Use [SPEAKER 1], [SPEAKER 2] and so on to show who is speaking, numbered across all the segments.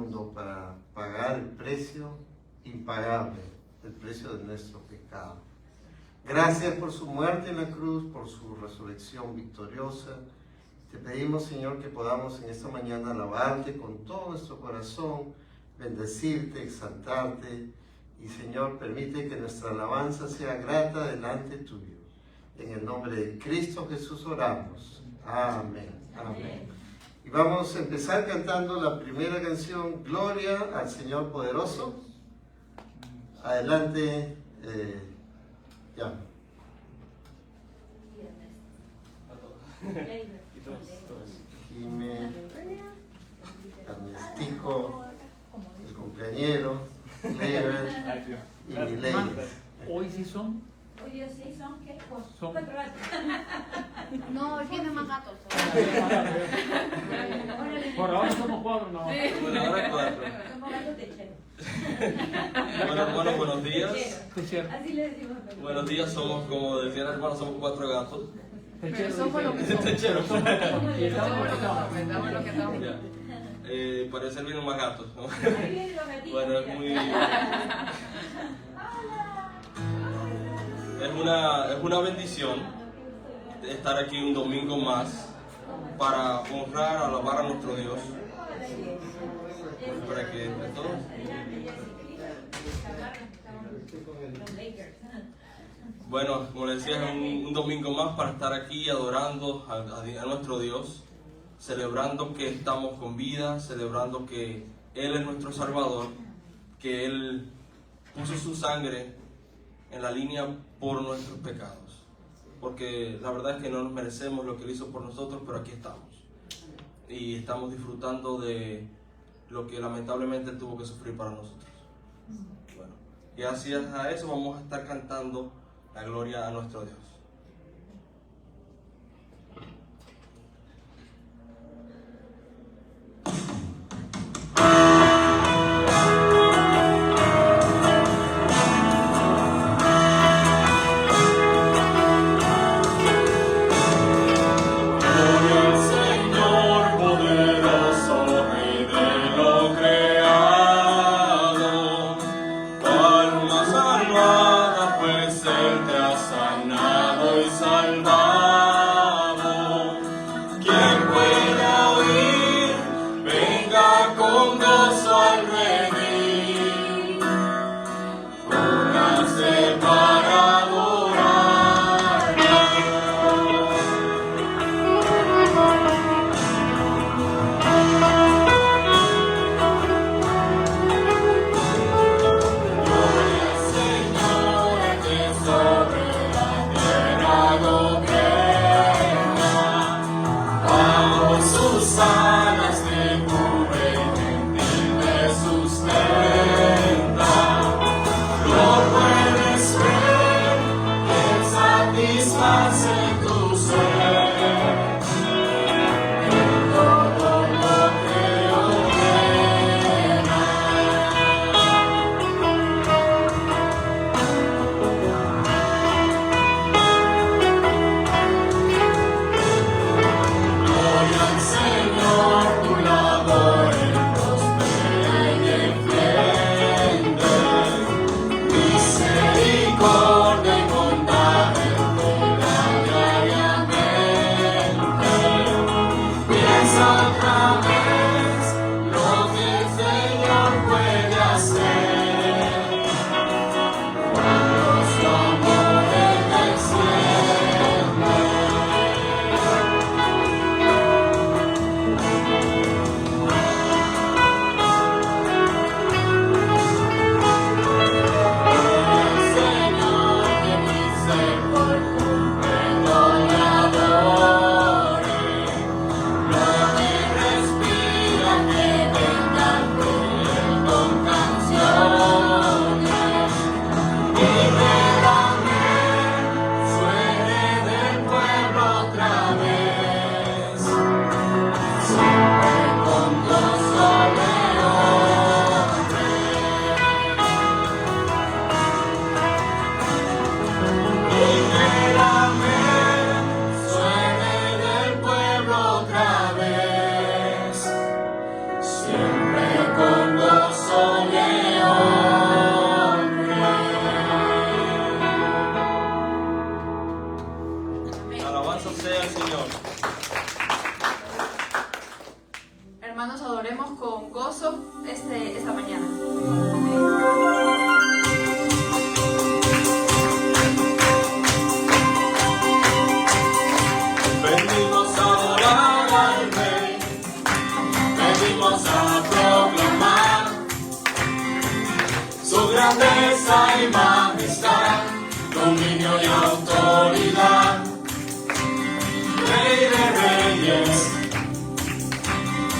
[SPEAKER 1] mundo para pagar el precio impagable, el precio de nuestro pecado. Gracias por su muerte en la cruz, por su resurrección victoriosa. Te pedimos, Señor, que podamos en esta mañana alabarte con todo nuestro corazón, bendecirte, exaltarte. Y, Señor, permite que nuestra alabanza sea grata delante tuyo. En el nombre de Cristo Jesús oramos. Amén. Amén. Y vamos a empezar cantando la primera canción, Gloria al Señor Poderoso. Adelante. Ya. Jimé, Ernestico, el cumpleañero, Lever y Miley.
[SPEAKER 2] ¿Hoy sí son?
[SPEAKER 3] Hoy día sí son, ¿qué?
[SPEAKER 2] Son.
[SPEAKER 3] 4 gatos.
[SPEAKER 4] No, tiene más gatos.
[SPEAKER 2] Por ahora somos 4, no.
[SPEAKER 5] Bueno, ahora 4.
[SPEAKER 3] Somos gatos techeros.
[SPEAKER 5] Bueno, buenos días.
[SPEAKER 2] Techero.
[SPEAKER 3] Así le decimos.
[SPEAKER 5] Buenos días, somos, como decía el hermano, somos 4 gatos.
[SPEAKER 2] Techero.
[SPEAKER 4] Somos lo que somos.
[SPEAKER 5] Techeros.
[SPEAKER 2] Somos
[SPEAKER 4] Somos lo que somos, estamos lo que estamos.
[SPEAKER 5] Ya. Parece que vienen más gatos, ¿no?
[SPEAKER 3] Ahí vienen los gatitos.
[SPEAKER 5] Bueno, es
[SPEAKER 3] mira.
[SPEAKER 5] muy... Es una bendición estar aquí un domingo más para honrar, alabar a nuestro Dios. Para que entre todos... Bueno, como les decía, es un domingo más para estar aquí adorando a nuestro Dios, celebrando que estamos con vida, celebrando que Él es nuestro Salvador, que Él puso su sangre en la línea por nuestros pecados, porque la verdad es que no nos merecemos lo que Él hizo por nosotros, pero aquí estamos y estamos disfrutando de lo que lamentablemente tuvo que sufrir para nosotros. Bueno, y gracias a eso vamos a estar cantando la gloria a nuestro Dios.
[SPEAKER 6] Pues Él te ha sanado.
[SPEAKER 4] cantemos con gozo esta mañana.
[SPEAKER 5] Venimos a adorar al Rey, venimos a proclamar su grandeza y majestad, dominio y autoridad. Rey de reyes,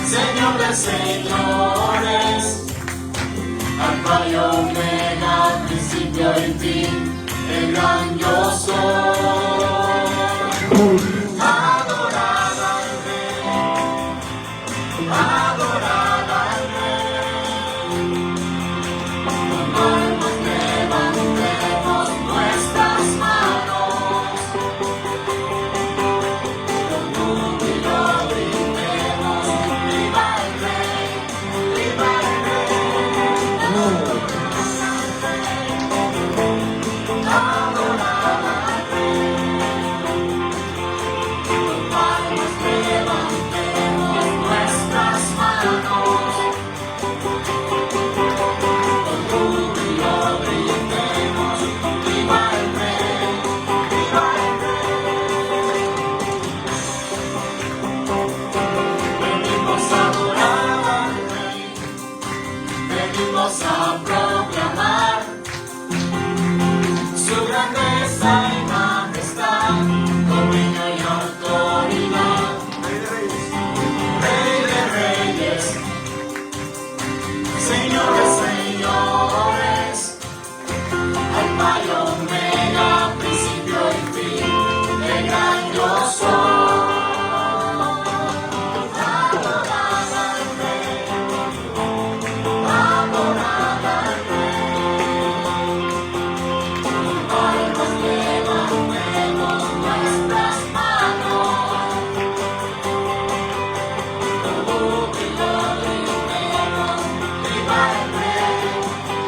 [SPEAKER 5] Señor de señores, Alfa y Omega, principio y fin, el gran yo soy. Adorar al Rey, adorar al Rey. Con palmas levantemos nuestras manos, con júbilo brindemos, viva el Rey, viva el Rey. Adorar al Rey, con palmas levantemos nuestras manos, con júbilo brindemos, viva el Rey, viva el Rey. Venimos a adorar al Rey, venimos a proclamar su grandeza y majestad, dominio y autoridad. Rey de reyes, Señor de señores, Alfa y Omega, principio y fin, el gran yo soy. Adorar al Rey, adorar al Rey. Con palmas levantemos nuestras manos, con júbilo brindemos, viva el Rey,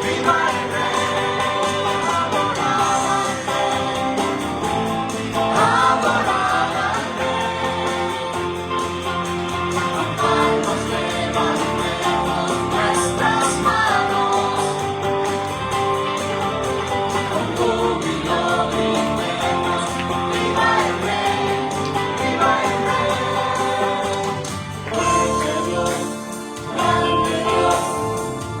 [SPEAKER 5] viva el Rey. Adorar al Rey, adorar al Rey. Con palmas levantemos nuestras manos, con júbilo brindemos, viva el Rey, viva el Rey. Fuerte Dios, grande Dios,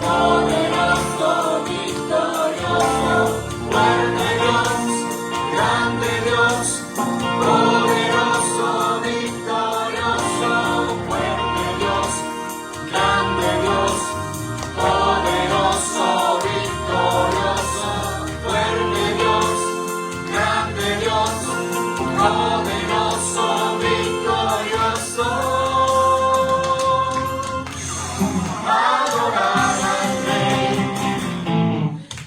[SPEAKER 5] poderoso, victorioso. Fuerte Dios, grande Dios, poderoso, victorioso. Fuerte Dios, grande Dios, poderoso, victorioso. Fuerte Dios, grande Dios, poderoso, victorioso. Adorar al Rey,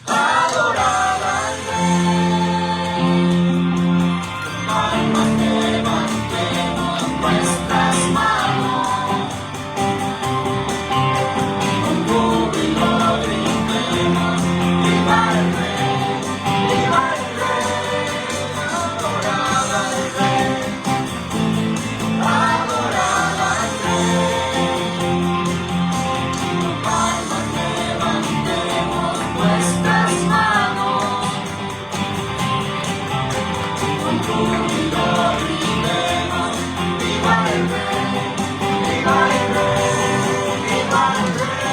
[SPEAKER 5] adorar al Rey. Palmas levantemos nuestras manos, con júbilo brindemos, viva el Rey, viva el Rey. Adorar al Rey, adorar al Rey. Con palmas levantemos nuestras manos, con júbilo brindemos, viva el Rey, viva el Rey, viva el Rey.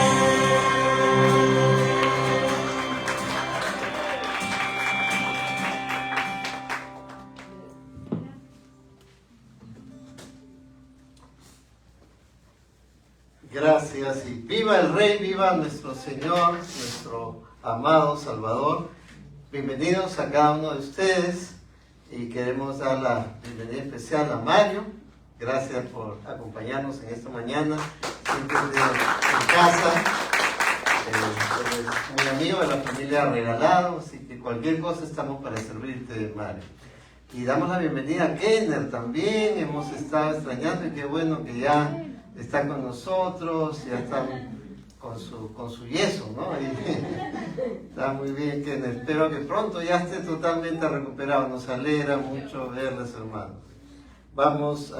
[SPEAKER 1] Gracias y viva el Rey, viva nuestro Señor, nuestro amado Salvador. Bienvenidos a cada uno de ustedes y queremos dar la bienvenida especial a Mario. Gracias por acompañarnos en esta mañana, siempre en casa. Eres muy amigo de la familia Regalado, así que cualquier cosa estamos para servirte, Mario. Y damos la bienvenida a Kenner también, hemos estado extrañando y qué bueno que ya está con nosotros, ya están con su yeso, ¿no? Está muy bien, Kenner. Espero que pronto ya esté totalmente recuperado, nos alegra mucho verles, hermanos. Vamos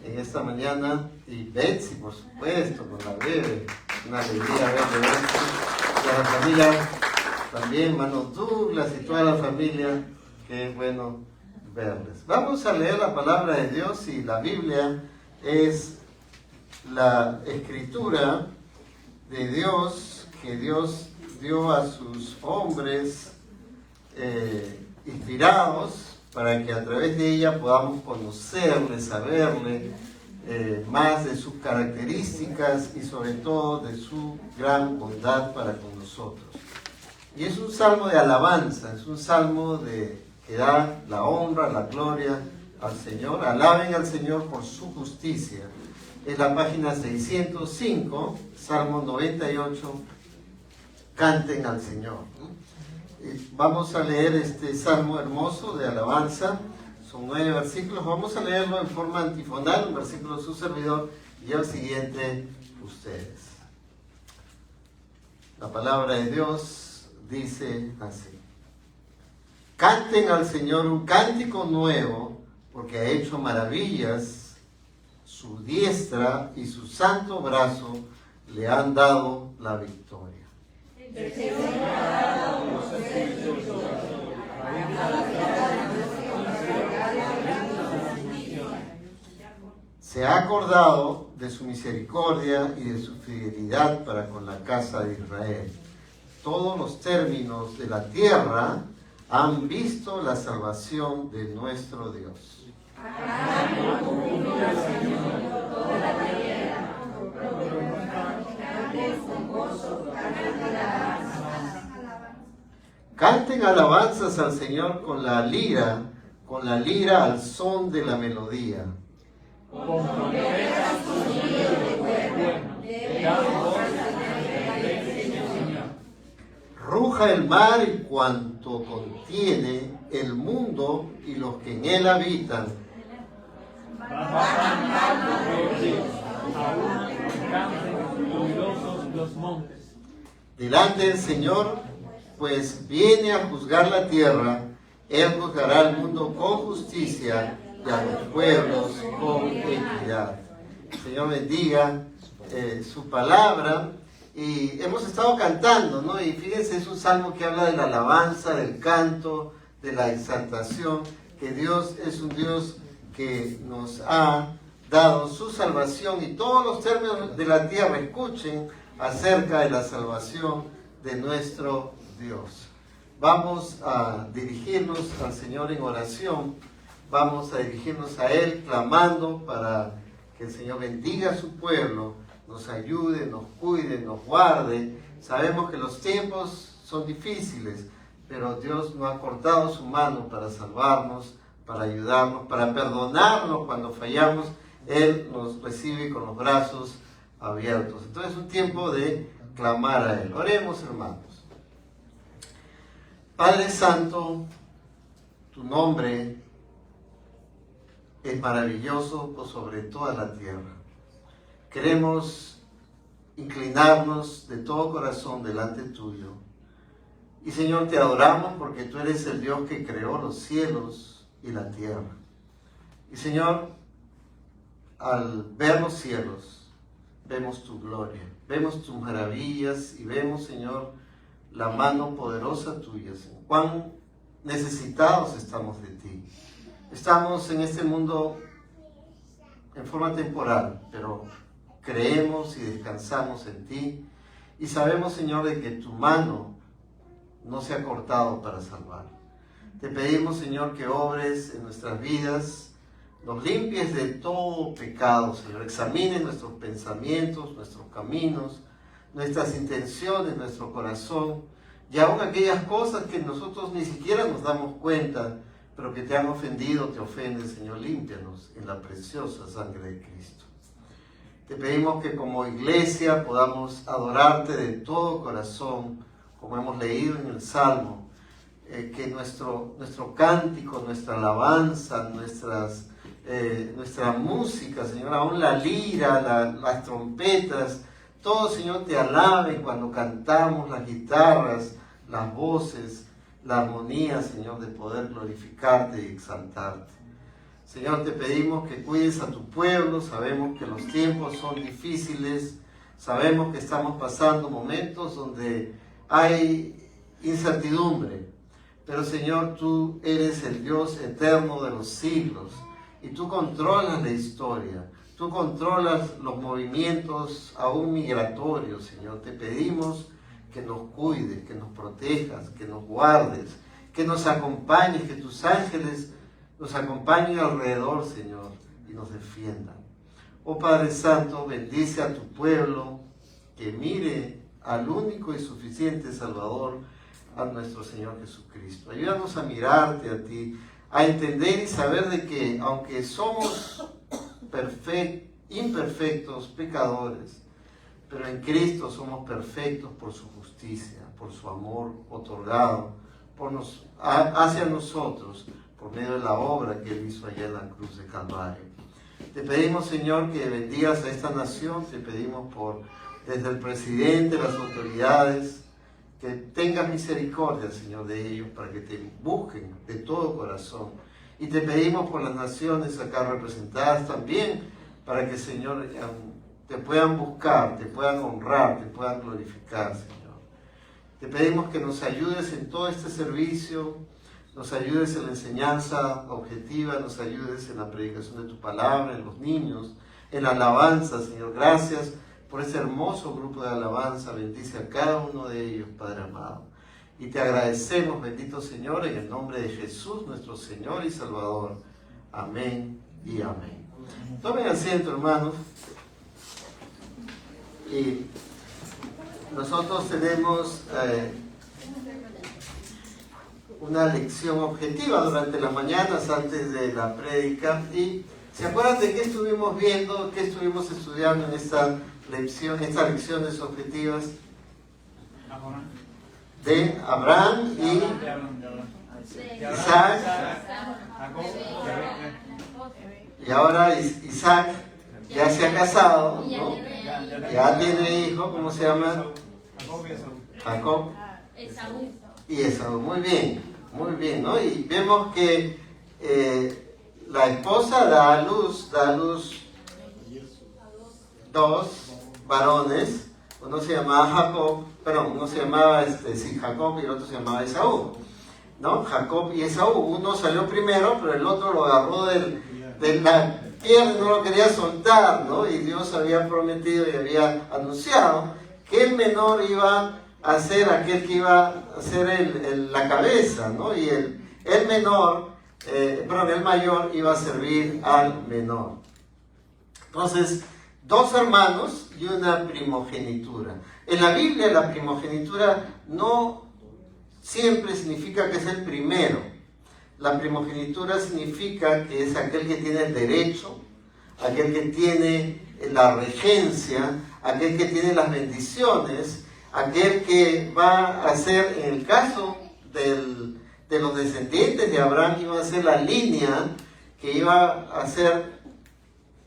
[SPEAKER 1] en esta mañana, y Betsy, por supuesto, con la bebé, una alegría verle Betsy, y a la familia también, hermano Douglas y toda la familia, qué bueno verles. Vamos a leer la palabra de Dios, y la Biblia es la escritura de Dios que Dios dio a sus hombres inspirados para que a través de ella podamos conocerle, saberle más de sus características y sobre todo de su gran bondad para con nosotros. Y es un salmo de alabanza, es un salmo que da la honra, la gloria al Señor. Alaben al Señor por su justicia. Es la página 605, Salmo 98, canten al Señor. Vamos a leer este salmo hermoso de alabanza, son 9 versículos, vamos a leerlo en forma antifonal, un versículo de su servidor y el siguiente ustedes. La palabra de Dios dice así: canten al Señor un cántico nuevo, porque ha hecho maravillas, su diestra y su santo brazo le han dado la victoria. Se ha acordado de su misericordia y de su fidelidad para con la casa de Israel. Todos los términos de la tierra han visto la salvación de nuestro Dios. Canten alabanzas al Señor con la lira al son de la melodía. Ruja el mar y cuanto contiene, el mundo y los que en él habitan. Delante del Señor, pues viene a juzgar la tierra, Él juzgará al mundo con justicia y a los pueblos con equidad. El Señor bendiga su palabra. Y hemos estado cantando, ¿no? Y fíjense, es un salmo que habla de la alabanza, del canto, de la exaltación, que Dios es un Dios que nos ha dado su salvación, y todos los términos de la tierra escuchen acerca de la salvación de nuestro Dios. Vamos a dirigirnos al Señor en oración, vamos a dirigirnos a Él clamando para que el Señor bendiga a su pueblo, nos ayude, nos cuide, nos guarde. Sabemos que los tiempos son difíciles, pero Dios no ha cortado su mano para salvarnos, para ayudarnos, para perdonarnos cuando fallamos. Él nos recibe con los brazos abiertos. Entonces es un tiempo de clamar a Él. Oremos, hermanos. Padre Santo, tu nombre es maravilloso por sobre toda la tierra. Queremos inclinarnos de todo corazón delante tuyo. Y Señor, te adoramos porque tú eres el Dios que creó los cielos y la tierra. Y Señor, al ver los cielos, vemos tu gloria, vemos tus maravillas y vemos, Señor, la mano poderosa tuya, Señor. Cuán necesitados estamos de ti. Estamos en este mundo en forma temporal, pero creemos y descansamos en ti y sabemos, Señor, de que tu mano no se ha cortado para salvar. Te pedimos, Señor, que obres en nuestras vidas, nos limpies de todo pecado, Señor. Examines nuestros pensamientos, nuestros caminos, nuestras intenciones, nuestro corazón, y aún aquellas cosas que nosotros ni siquiera nos damos cuenta, pero que te han ofendido, te ofenden, Señor. Límpianos en la preciosa sangre de Cristo. Te pedimos que como iglesia podamos adorarte de todo corazón, como hemos leído en el Salmo, que nuestro cántico, nuestra alabanza, nuestra música, Señor, aún la lira, las trompetas, todo, Señor, te alaben cuando cantamos, las guitarras, las voces, la armonía, Señor, de poder glorificarte y exaltarte. Señor, te pedimos que cuides a tu pueblo. Sabemos que los tiempos son difíciles. Sabemos que estamos pasando momentos donde hay incertidumbre. Pero Señor, tú eres el Dios eterno de los siglos y tú controlas la historia. Tú controlas los movimientos aún migratorios, Señor. Te pedimos que nos cuides, que nos protejas, que nos guardes, que nos acompañes, que tus ángeles nos acompañen alrededor, Señor, y nos defiendan. Oh Padre Santo, bendice a tu pueblo, que mire al único y suficiente Salvador, a nuestro Señor Jesucristo. Ayúdanos a mirarte a ti, a entender y saber de que aunque somos imperfectos, pecadores, pero en Cristo somos perfectos por su justicia, por su amor otorgado hacia nosotros, por medio de la obra que Él hizo allá en la cruz de Calvario. Te pedimos, Señor, que bendigas a esta nación. Te pedimos desde el presidente, las autoridades, que tengas misericordia, Señor, de ellos, para que te busquen de todo corazón. Y te pedimos por las naciones acá representadas también, para que, Señor, te puedan buscar, te puedan honrar, te puedan glorificar, Señor. Te pedimos que nos ayudes en todo este servicio, nos ayudes en la enseñanza objetiva, nos ayudes en la predicación de tu palabra, en los niños, en la alabanza, Señor. Gracias por ese hermoso grupo de alabanza. Bendice a cada uno de ellos, Padre amado. Y te agradecemos, bendito Señor, en el nombre de Jesús, nuestro Señor y Salvador. Amén y amén. Tomen asiento, hermanos. Y nosotros tenemos una lección objetiva durante las mañanas antes de la prédica. Y ¿se acuerdan de qué estuvimos viendo, qué estuvimos estudiando en estas lecciones objetivas? De Abraham y Isaac. Y ahora Isaac ya se ha casado, ¿no? Ya tiene hijo, ¿cómo se llama? Jacob y Esaú. Muy bien, ¿no? Y vemos que la esposa da a luz dos varones. Uno se llamaba Jacob, uno se llamaba Jacob y el otro se llamaba Esaú, ¿no? Jacob y Esaú. Uno salió primero, pero el otro lo agarró de la pierna, no lo quería soltar, ¿no? Y Dios había prometido y había anunciado que el menor iba a ser aquel que iba a ser la cabeza, ¿no? Y el mayor iba a servir al menor. Entonces, dos hermanos y una primogenitura. En la Biblia la primogenitura no siempre significa que es el primero. La primogenitura significa que es aquel que tiene el derecho, aquel que tiene la regencia, aquel que tiene las bendiciones, aquel que va a ser, en el caso de los descendientes de Abraham, iba a ser la línea que iba a ser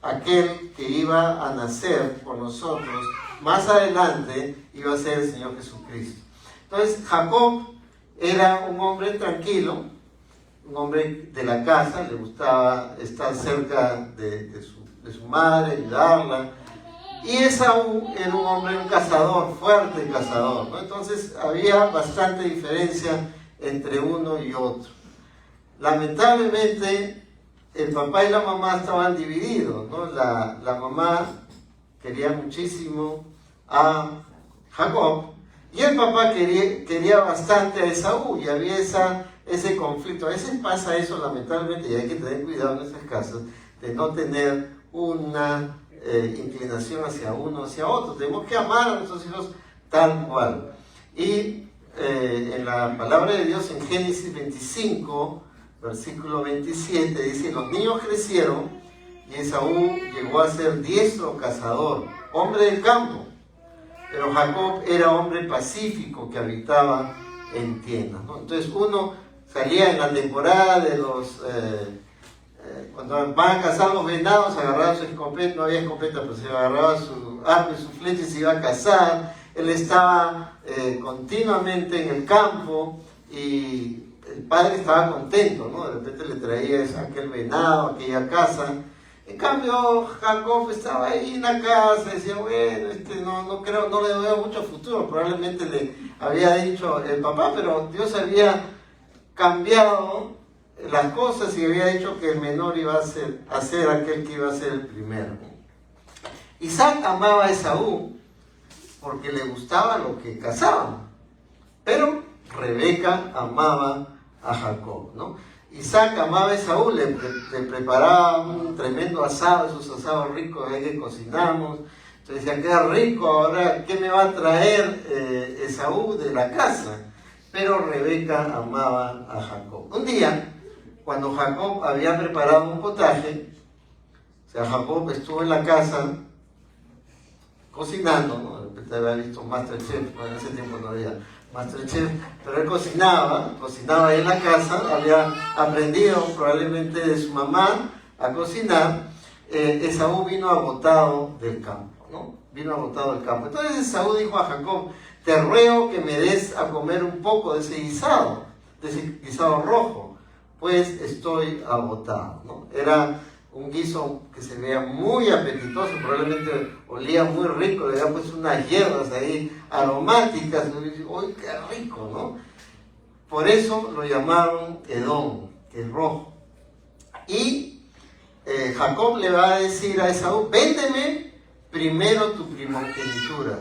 [SPEAKER 1] aquel que iba a nacer por nosotros. Más adelante iba a ser el Señor Jesucristo. Entonces Jacob era un hombre tranquilo, un hombre de la casa, le gustaba estar cerca de su madre, ayudarla. Y Esaú era un hombre, un cazador, fuerte cazador, ¿no? Entonces había bastante diferencia entre uno y otro. Lamentablemente, el papá y la mamá estaban divididos, ¿no? La mamá quería muchísimo a Jacob y el papá quería bastante a Esaú, y había ese conflicto. A veces pasa eso, lamentablemente, y hay que tener cuidado en esas casas de no tener una inclinación hacia uno o hacia otro. Tenemos que amar a nuestros hijos tal cual. Y en la palabra de Dios, en Génesis 25, versículo 27, dice: los niños crecieron y Esaú llegó a ser diestro cazador, hombre del campo, pero Jacob era hombre pacífico que habitaba en tiendas, ¿no? Entonces uno salía en la temporada de cuando van a cazar los venados, agarraba su escopeta, no había escopeta, pero se agarraba su arco y su flecha y se iba a cazar. Él estaba continuamente en el campo y el padre estaba contento, ¿no? De repente le traía aquel venado, aquella casa. En cambio, Jacob estaba ahí en la casa, decía, bueno, no creo, no le veo mucho futuro. Probablemente le había dicho el papá, pero Dios había cambiado las cosas y había dicho que el menor iba a ser aquel que iba a ser el primero. Isaac amaba a Esaú porque le gustaba lo que cazaban, pero Rebeca amaba a Jacob, ¿no? Isaac amaba a Esaú, le preparaba un tremendo asado, esos asados ricos que cocinamos. Entonces decía, queda rico, ahora ¿qué me va a traer Esaú de la casa? Pero Rebeca amaba a Jacob. Un día, cuando Jacob había preparado un potaje, o sea, Jacob estuvo en la casa cocinando, ¿no? De repente había visto Masterchef, en ese tiempo no había Masterchef, pero él cocinaba ahí en la casa, había aprendido probablemente de su mamá a cocinar. Esaú vino agotado del campo, ¿no? Vino agotado del campo. Entonces Esaú dijo a Jacob, te ruego que me des a comer un poco de ese guisado rojo, pues estoy agotado, ¿no? Era un guiso que se veía muy apetitoso, probablemente olía muy rico, le habían puesto unas hierbas ahí aromáticas, y ¡uy, qué rico!, ¿no? Por eso lo llamaron Edom, que es rojo. Y Jacob le va a decir a Esaú, véndeme primero tu primogenitura.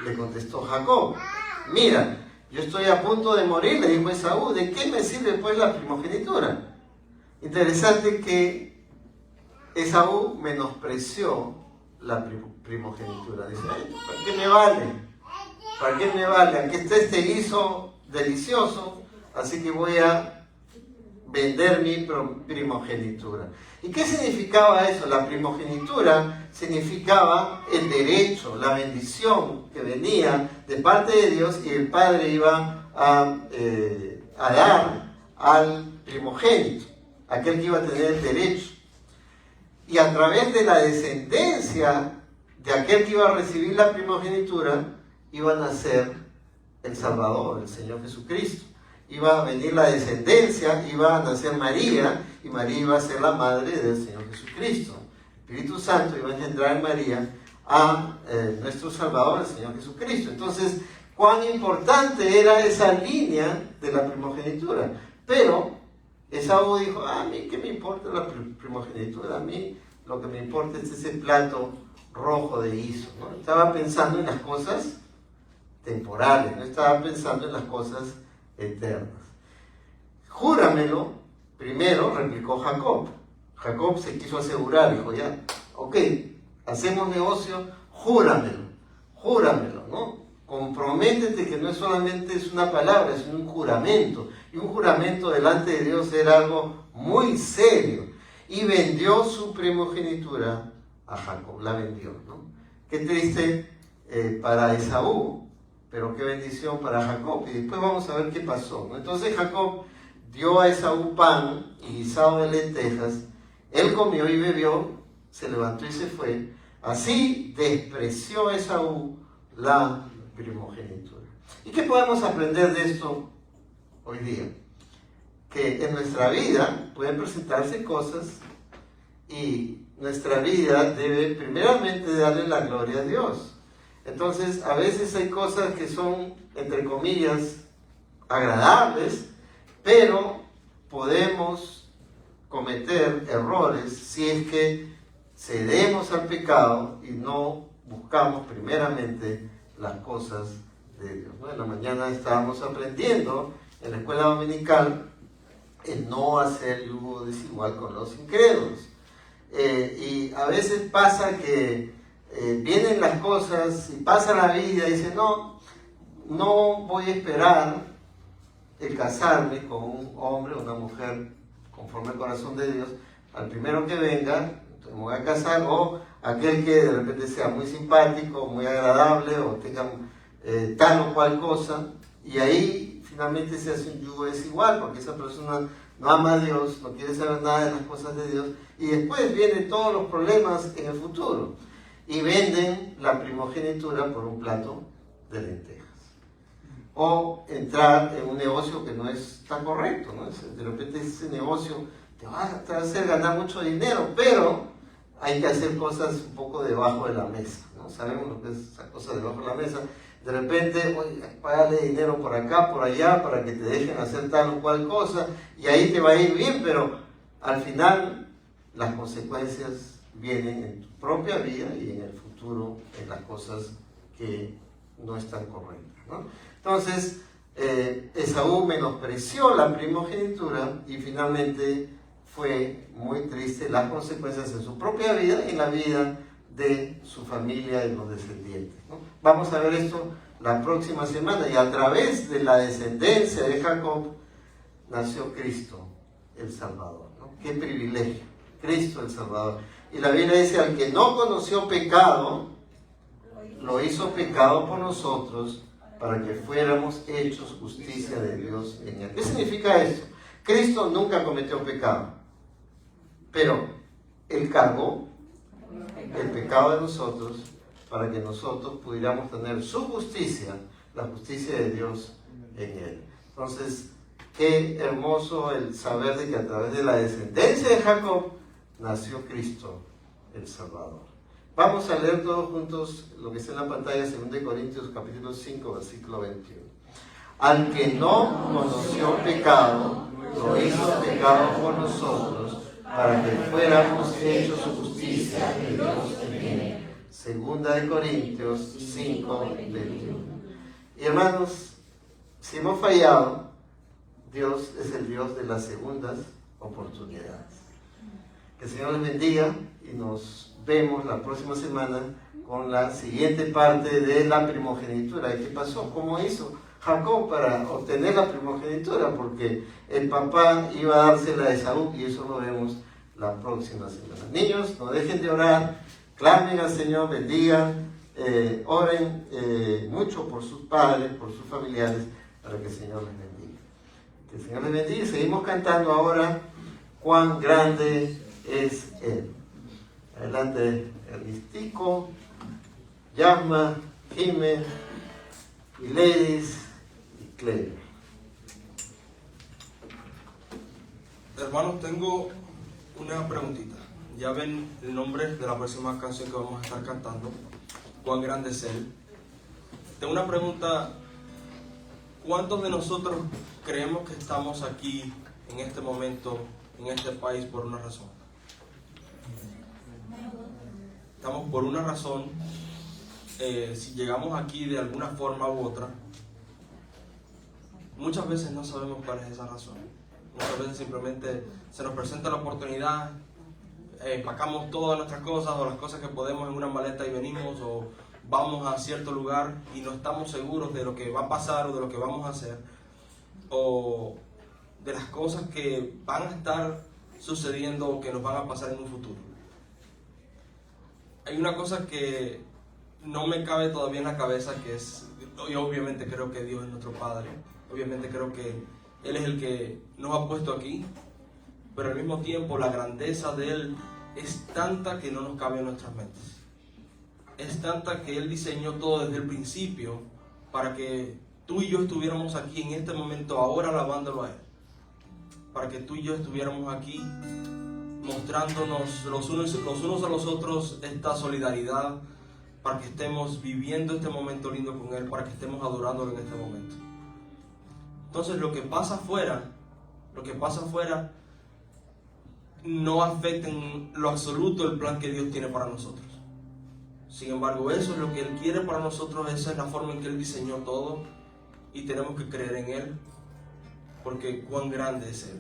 [SPEAKER 1] Le contestó Jacob, mira, yo estoy a punto de morir, le dijo Esaú, ¿de qué me sirve pues la primogenitura? Interesante que Esaú menospreció la primogenitura. Dice, ¿para qué me vale? ¿Para qué me vale? Aquí está este guiso delicioso, así que voy a vender mi primogenitura. ¿Y qué significaba eso? La primogenitura significaba el derecho, la bendición que venía de parte de Dios y el Padre iba a dar al primogénito, aquel que iba a tener el derecho. Y a través de la descendencia de aquel que iba a recibir la primogenitura, iban a ser el Salvador, el Señor Jesucristo. Iba a venir la descendencia, iba a nacer María, y María iba a ser la madre del Señor Jesucristo. El Espíritu Santo iba a engendrar en María a nuestro Salvador, el Señor Jesucristo. Entonces, cuán importante era esa línea de la primogenitura. Pero Esaú dijo, a mí qué me importa la primogenitura, a mí lo que me importa es ese plato rojo de guiso, ¿no? Estaba pensando en las cosas temporales, no estaba pensando en las cosas eternas. Júramelo, primero replicó Jacob. Jacob se quiso asegurar, dijo, ya, ok, hacemos negocio, júramelo, ¿no? Comprométete que no es solamente es una palabra, es un juramento. Y un juramento delante de Dios era algo muy serio. Y vendió su primogenitura a Jacob, la vendió, ¿no? Qué triste para Esaú, pero qué bendición para Jacob. Y después vamos a ver qué pasó, ¿no? Entonces Jacob dio a Esaú pan y guisado de lentejas. Él comió y bebió, se levantó y se fue. Así despreció Esaú la primogenitura. ¿Y qué podemos aprender de esto hoy día? Que en nuestra vida pueden presentarse cosas y nuestra vida debe primeramente darle la gloria a Dios. Entonces, a veces hay cosas que son, entre comillas, agradables, pero podemos cometer errores si es que cedemos al pecado y no buscamos primeramente las cosas de Dios, ¿no? En la mañana estábamos aprendiendo en la escuela dominical el no hacer yugo desigual con los incrédulos. Y a veces pasa que vienen las cosas y pasa la vida y dice, no voy a esperar el casarme con un hombre o una mujer conforme al corazón de Dios, al primero que venga, entonces me voy a casar, o aquel que de repente sea muy simpático, muy agradable, o tenga tal o cual cosa, y ahí finalmente se hace un yugo desigual, porque esa persona no ama a Dios, no quiere saber nada de las cosas de Dios, y después vienen todos los problemas en el futuro, y venden la primogenitura por un plato de lentejas. o entrar en un negocio que no es tan correcto, ¿no? De repente ese negocio te va a hacer ganar mucho dinero, pero hay que hacer cosas un poco debajo de la mesa, ¿no? Sabemos lo que es esa cosa debajo de la mesa. De repente, oye, pagarle dinero por acá, por allá, para que te dejen hacer tal o cual cosa, y ahí te va a ir bien, pero al final las consecuencias vienen en tu propia vida y en el futuro en las cosas que no están correctas, ¿no? Entonces, Esaú menospreció la primogenitura y finalmente fue muy triste las consecuencias en su propia vida y en la vida de su familia y los descendientes, ¿no? Vamos a ver esto la próxima semana, y a través de la descendencia de Jacob nació Cristo el Salvador, ¿no? Qué privilegio, Cristo el Salvador. Y la Biblia dice: al que no conoció pecado, lo hizo pecado por nosotros, para que fuéramos hechos justicia de Dios en él. ¿Qué significa esto? Cristo nunca cometió pecado, pero Él cargó el pecado de nosotros para que nosotros pudiéramos tener su justicia, la justicia de Dios en Él. Entonces, qué hermoso el saber de que a través de la descendencia de Jacob nació Cristo el Salvador. Vamos a leer todos juntos lo que está en la pantalla, 2 Corintios capítulo 5, versículo 21. Al que no conoció pecado, lo hizo pecado por nosotros, para que fuéramos hechos justicia de Dios en él. 2 Corintios 5, 21. Y hermanos, si hemos fallado, Dios es el Dios de las segundas oportunidades. Que el Señor les bendiga y nos vemos la próxima semana con la siguiente parte de la primogenitura. ¿Y qué pasó? ¿Cómo hizo Jacob para obtener la primogenitura? Porque el papá iba a dársela a Esaú, y eso lo vemos la próxima semana. Niños, no dejen de orar, clamen al Señor, bendigan, oren mucho por sus padres, por sus familiares, para que el Señor les bendiga. Que el Señor les bendiga. Y seguimos cantando ahora: cuán grande es Él. Adelante, Ernestico, Yasma, Jimé, y Ladies y Claire.
[SPEAKER 5] Hermanos, tengo una preguntita. Ya ven el nombre de la próxima canción que vamos a estar cantando: cuán grande es Él. Tengo una pregunta: ¿cuántos de nosotros creemos que estamos aquí en este momento, en este país, por una razón? Estamos por una razón. Si llegamos aquí de alguna forma u otra, muchas veces no sabemos cuál es esa razón. Muchas veces simplemente se nos presenta la oportunidad, empacamos todas nuestras cosas o las cosas que podemos en una maleta y venimos, o vamos a cierto lugar y no estamos seguros de lo que va a pasar o de lo que vamos a hacer, o de las cosas que van a estar sucediendo o que nos van a pasar en un futuro. Hay una cosa que no me cabe todavía en la cabeza, que es: yo obviamente creo que Dios es nuestro Padre, obviamente creo que Él es el que nos ha puesto aquí, pero al mismo tiempo la grandeza de Él es tanta que no nos cabe en nuestras mentes. Es tanta que Él diseñó todo desde el principio para que tú y yo estuviéramos aquí en este momento, ahora alabándolo a Él. Para que tú y yo estuviéramos aquí mostrándonos los unos a los otros esta solidaridad, para que estemos viviendo este momento lindo con Él, para que estemos adorándolo en este momento. Entonces lo que pasa afuera no afecta en lo absoluto el plan que Dios tiene para nosotros. Sin embargo, eso es lo que Él quiere para nosotros, esa es la forma en que Él diseñó todo, y tenemos que creer en Él, porque cuán grande es Él.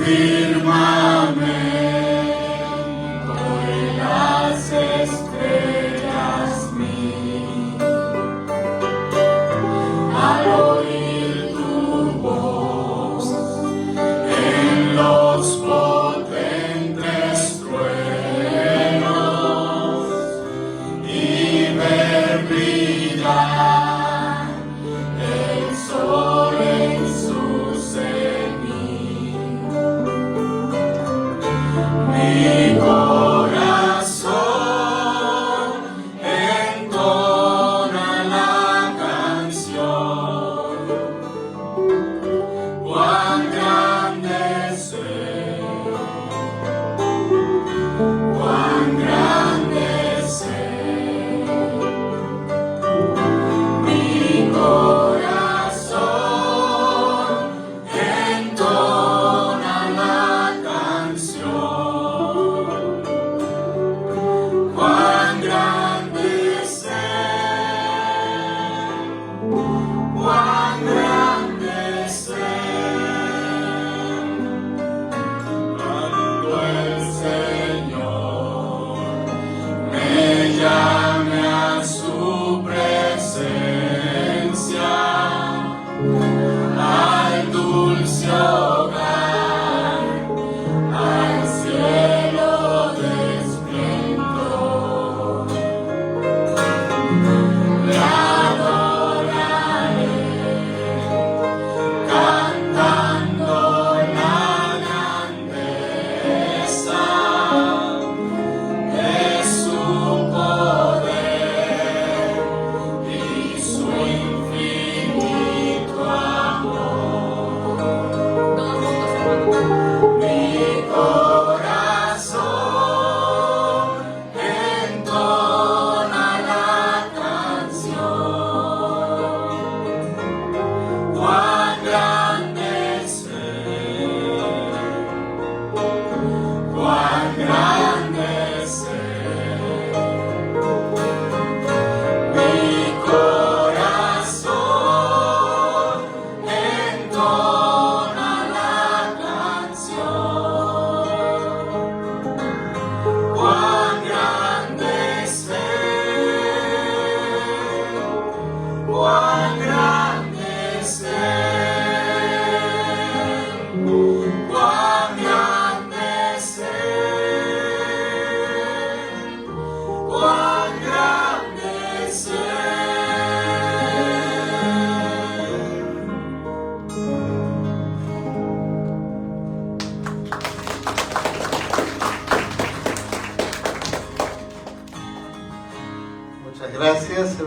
[SPEAKER 6] Firmamento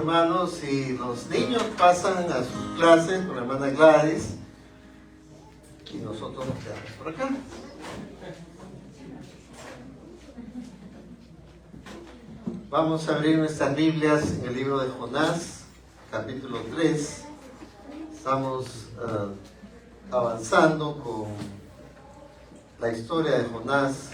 [SPEAKER 1] hermanos, si los niños pasan a sus clases con la hermana Gladys y nosotros nos quedamos por acá. Vamos a abrir nuestras Biblias en el libro de Jonás, capítulo 3. Estamos avanzando con la historia de Jonás.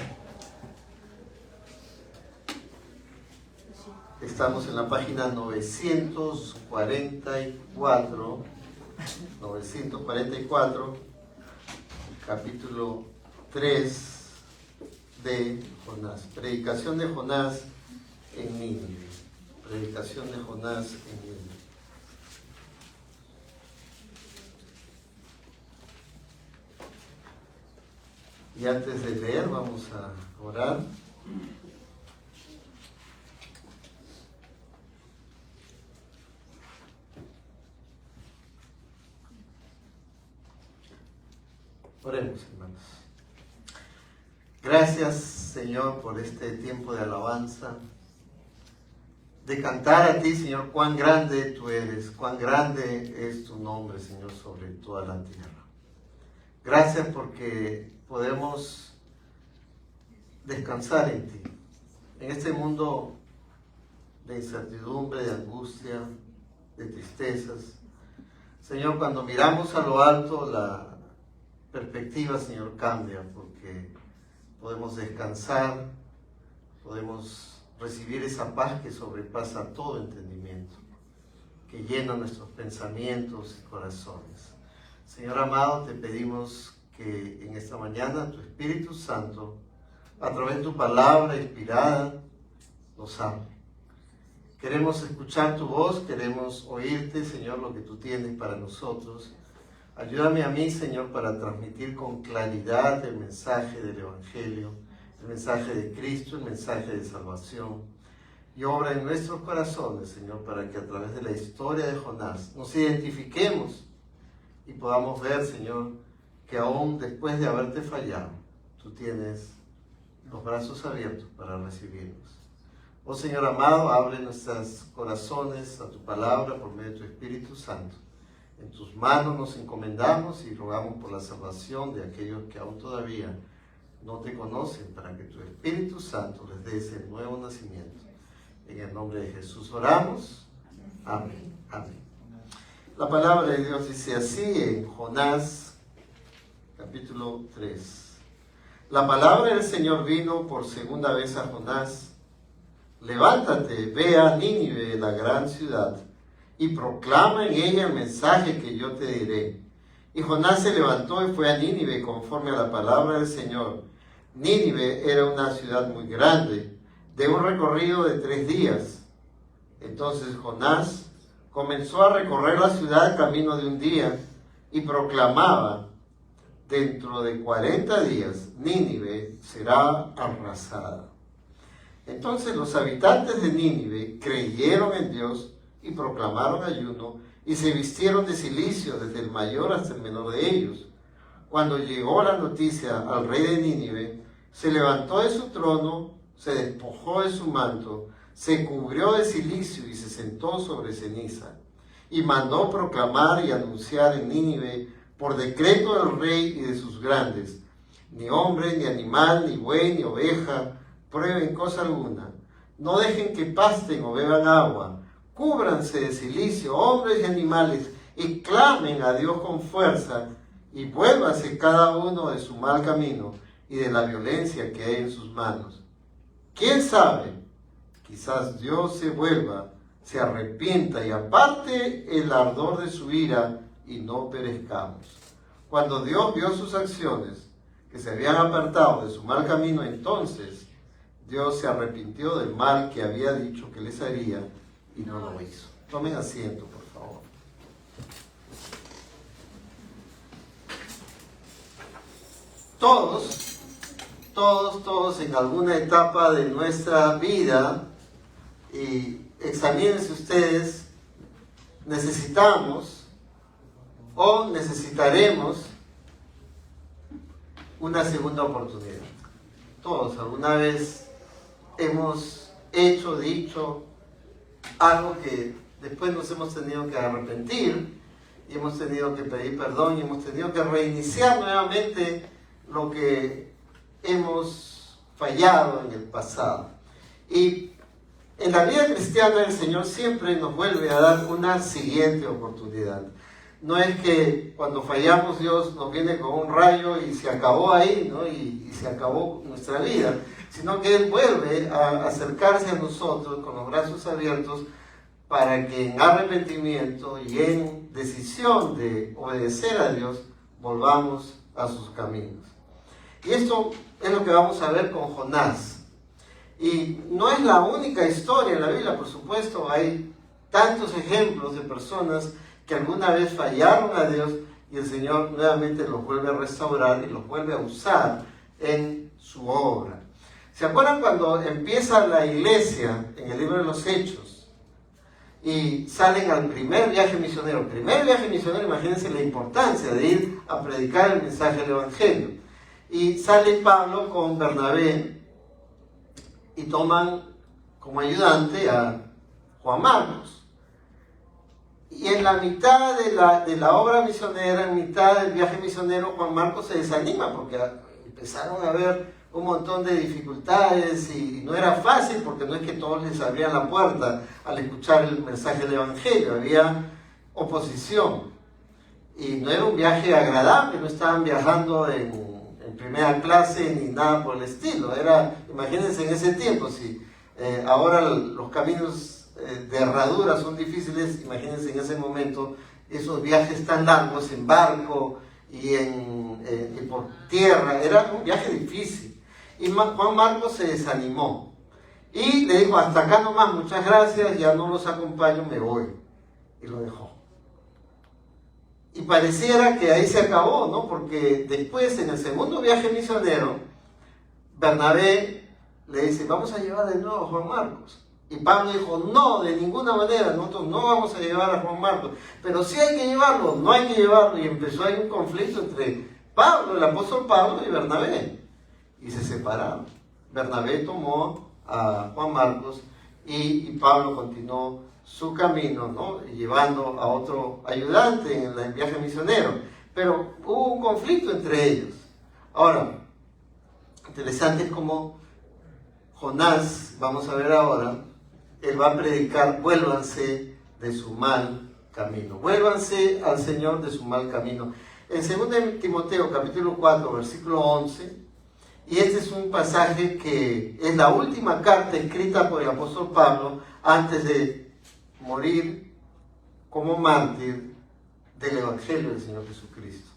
[SPEAKER 1] Estamos en la página 944, capítulo 3 de Jonás. Predicación de Jonás en Nínive. Predicación de Jonás en Nínive. Y antes de leer, vamos a orar. Oremos, hermanos. Gracias, Señor, por este tiempo de alabanza, de cantar a ti, Señor, cuán grande tú eres, cuán grande es tu nombre, Señor, sobre toda la tierra. Gracias porque podemos descansar en ti, en este mundo de incertidumbre, de angustia, de tristezas. Señor, cuando miramos a lo alto, la perspectiva, Señor, cambia, porque podemos descansar, podemos recibir esa paz que sobrepasa todo entendimiento, que llena nuestros pensamientos y corazones. Señor amado, te pedimos que en esta mañana tu Espíritu Santo, a través de tu palabra inspirada, nos hable. Queremos escuchar tu voz, queremos oírte, Señor, lo que tú tienes para nosotros. Ayúdame a mí, Señor, para transmitir con claridad el mensaje del Evangelio, el mensaje de Cristo, el mensaje de salvación. Y obra en nuestros corazones, Señor, para que a través de la historia de Jonás nos identifiquemos y podamos ver, Señor, que aún después de haberte fallado, tú tienes los brazos abiertos para recibirnos. Oh Señor amado, abre nuestros corazones a tu palabra por medio de tu Espíritu Santo. En tus manos nos encomendamos y rogamos por la salvación de aquellos que aún todavía no te conocen, para que tu Espíritu Santo les dé ese nuevo nacimiento. En el nombre de Jesús oramos. Amén. Amén. La palabra de Dios dice así en Jonás, capítulo 3. La palabra del Señor vino por segunda vez a Jonás. Levántate, ve a Nínive, la gran ciudad, y proclama en ella el mensaje que yo te diré. Y Jonás se levantó y fue a Nínive conforme a la palabra del Señor. Nínive era una ciudad muy grande, de un recorrido de 3 días. Entonces Jonás comenzó a recorrer la ciudad camino de un día y proclamaba: dentro de 40 días Nínive será arrasada. Entonces los habitantes de Nínive creyeron en Dios y proclamaron ayuno, y se vistieron de cilicio desde el mayor hasta el menor de ellos. Cuando llegó la noticia al rey de Nínive, se levantó de su trono, se despojó de su manto, se cubrió de cilicio y se sentó sobre ceniza, y mandó proclamar y anunciar en Nínive, por decreto del rey y de sus grandes: ni hombre, ni animal, ni buey, ni oveja prueben cosa alguna, no dejen que pasten o beban agua, cúbranse de cilicio, hombres y animales, y clamen a Dios con fuerza, y vuélvase cada uno de su mal camino y de la violencia que hay en sus manos. ¿Quién sabe? Quizás Dios se vuelva, se arrepienta y aparte el ardor de su ira y no perezcamos. Cuando Dios vio sus acciones, que se habían apartado de su mal camino, entonces Dios se arrepintió del mal que había dicho que les haría y no lo hizo. Tomen asiento, por favor. Todos en alguna etapa de nuestra vida, y examínense ustedes, necesitamos o necesitaremos una segunda oportunidad. Todos alguna vez hemos hecho, dicho algo que después nos hemos tenido que arrepentir y hemos tenido que pedir perdón y hemos tenido que reiniciar nuevamente lo que hemos fallado en el pasado. Y en la vida cristiana el Señor siempre nos vuelve a dar una siguiente oportunidad. No es que cuando fallamos Dios nos viene con un rayo y se acabó ahí, ¿no? y se acabó nuestra vida, sino que Él vuelve a acercarse a nosotros con los brazos abiertos para que en arrepentimiento y en decisión de obedecer a Dios volvamos a sus caminos. Y esto es lo que vamos a ver con Jonás. Y no es la única historia en la Biblia, por supuesto, hay tantos ejemplos de personas que alguna vez fallaron a Dios y el Señor nuevamente los vuelve a restaurar y los vuelve a usar en su obra. ¿Se acuerdan cuando empieza la iglesia en el libro de los Hechos y salen al primer viaje misionero? Primer viaje misionero, imagínense la importancia de ir a predicar el mensaje del Evangelio. Y sale Pablo con Bernabé y toman como ayudante a Juan Marcos. Y en la mitad de la obra misionera, en mitad del viaje misionero, Juan Marcos se desanima porque empezaron a haber un montón de dificultades y no era fácil porque no es que todos les abrían la puerta al escuchar el mensaje del Evangelio, había oposición. Y no era un viaje agradable, no estaban viajando en primera clase ni nada por el estilo. Imagínense en ese tiempo, si ahora los caminos de herradura son difíciles, imagínense en ese momento esos viajes tan largos en barco y por tierra, era un viaje difícil. Y Juan Marcos se desanimó y le dijo: hasta acá nomás, muchas gracias, ya no los acompaño, me voy. Y lo dejó. Y pareciera que ahí se acabó, ¿no? Porque después, en el segundo viaje misionero, Bernabé le dice: vamos a llevar de nuevo a Juan Marcos. Y Pablo dijo: no, de ninguna manera, nosotros no vamos a llevar a Juan Marcos. Pero sí hay que llevarlo, no hay que llevarlo. Y empezó ahí un conflicto entre Pablo, el apóstol Pablo, y Bernabé. Y se separaron. Bernabé tomó a Juan Marcos y Pablo continuó su camino, ¿no? Llevando a otro ayudante en el viaje misionero. Pero hubo un conflicto entre ellos. Ahora, interesante es como Jonás, vamos a ver ahora, él va a predicar: vuélvanse de su mal camino. Vuélvanse al Señor de su mal camino. En 2 Timoteo capítulo 4, versículo 11, y este es un pasaje que es la última carta escrita por el apóstol Pablo antes de morir como mártir del Evangelio del Señor Jesucristo.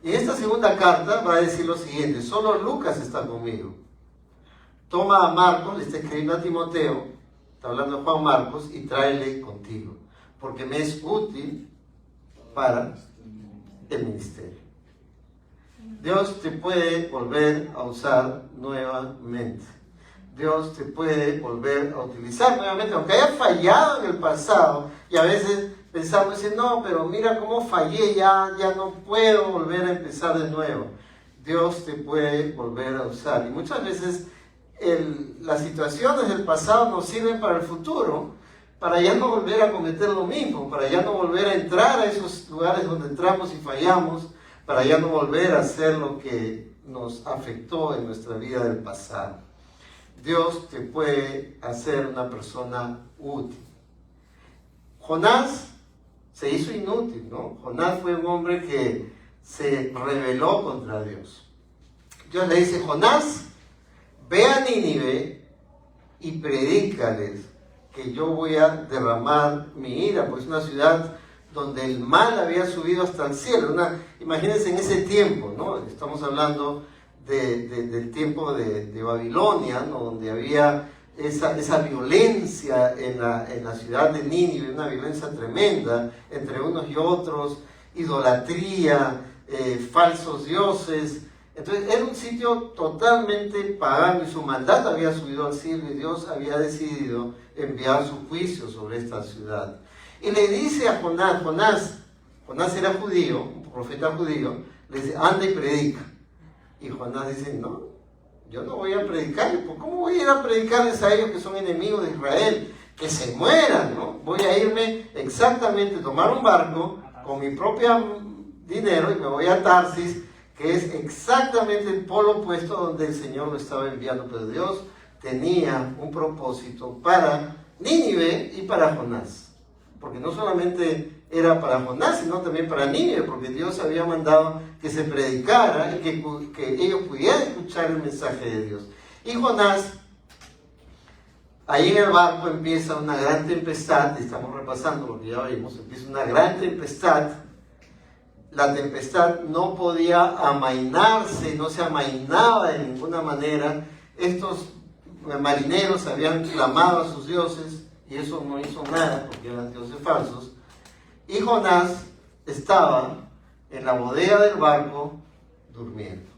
[SPEAKER 1] Y en esta segunda carta va a decir lo siguiente: solo Lucas está conmigo. Toma a Marcos, le está escribiendo a Timoteo, está hablando de Juan Marcos, y tráele contigo, porque me es útil para el ministerio. Dios te puede volver a usar nuevamente. Dios te puede volver a utilizar nuevamente, aunque haya fallado en el pasado, y a veces pensamos, no, pero mira cómo fallé, ya no puedo volver a empezar de nuevo. Dios te puede volver a usar, y muchas veces las situaciones del pasado nos sirven para el futuro, para ya no volver a cometer lo mismo, para ya no volver a entrar a esos lugares donde entramos y fallamos, para ya no volver a hacer lo que nos afectó en nuestra vida del pasado. Dios te puede hacer una persona útil. Jonás se hizo inútil, ¿no? Jonás fue un hombre que se rebeló contra Dios. Dios le dice: Jonás, ve a Nínive y predícales que yo voy a derramar mi ira, pues es una ciudad donde el mal había subido hasta el cielo. Imagínense en ese tiempo, ¿no? Estamos hablando del tiempo de Babilonia, ¿no? Donde había esa violencia en la ciudad de Nínive, una violencia tremenda entre unos y otros, idolatría, falsos dioses. Entonces era un sitio totalmente pagano y su maldad había subido al cielo y Dios había decidido enviar su juicio sobre esta ciudad. Y le dice a Jonás era judío, un profeta judío, le dice: anda y predica. Y Jonás dice: no, yo no voy a predicar. ¿Cómo voy a ir a predicarles a ellos que son enemigos de Israel, que se mueran, ¿no? Voy a irme exactamente, tomar un barco con mi propio dinero y me voy a Tarsis, que es exactamente el polo opuesto donde el Señor lo estaba enviando. Pero Dios tenía un propósito para Nínive y para Jonás. Porque no solamente era para Jonás, sino también para Nínive, porque Dios había mandado que se predicara y que ellos pudieran escuchar el mensaje de Dios. Y Jonás, ahí en el barco empieza una gran tempestad, estamos repasando lo que ya vimos, empieza una gran tempestad. La tempestad no podía amainarse, no se amainaba de ninguna manera. Estos marineros habían clamado a sus dioses y eso no hizo nada porque eran dioses falsos. Y Jonás estaba en la bodega del barco durmiendo.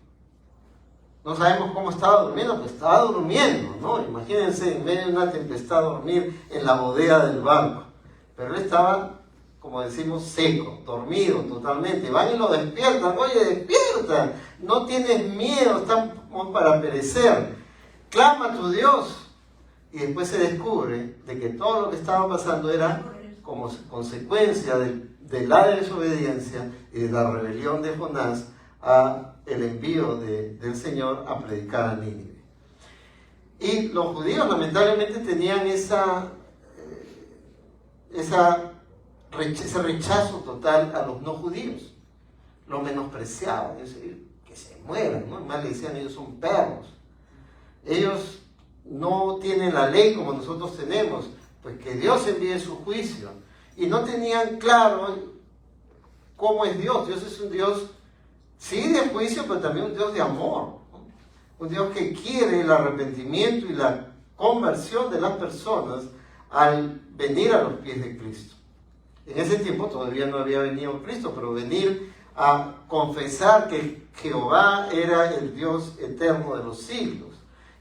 [SPEAKER 1] No sabemos cómo estaba durmiendo, pues estaba durmiendo, ¿no? Imagínense en medio de una tempestad dormir en la bodega del barco. Pero él estaba, como decimos, seco, dormido totalmente. Van y lo despiertan. Oye, despierta, no tienes miedo, estamos para perecer. Clama a tu Dios. Y después se descubre de que todo lo que estaba pasando era como consecuencia de la desobediencia y de la rebelión de Jonás a el envío del Señor a predicar a Nínive. Y los judíos lamentablemente tenían ese rechazo total a los no judíos. Los menospreciaban, es decir, que se mueran, ¿no? Además le decían, ellos son perros. Ellos no tienen la ley como nosotros tenemos, pues que Dios envíe su juicio. Y no tenían claro cómo es Dios. Dios es un Dios, sí, de juicio, pero también un Dios de amor, ¿no? Un Dios que quiere el arrepentimiento y la conversión de las personas al venir a los pies de Cristo. En ese tiempo todavía no había venido Cristo, pero venir a confesar que Jehová era el Dios eterno de los siglos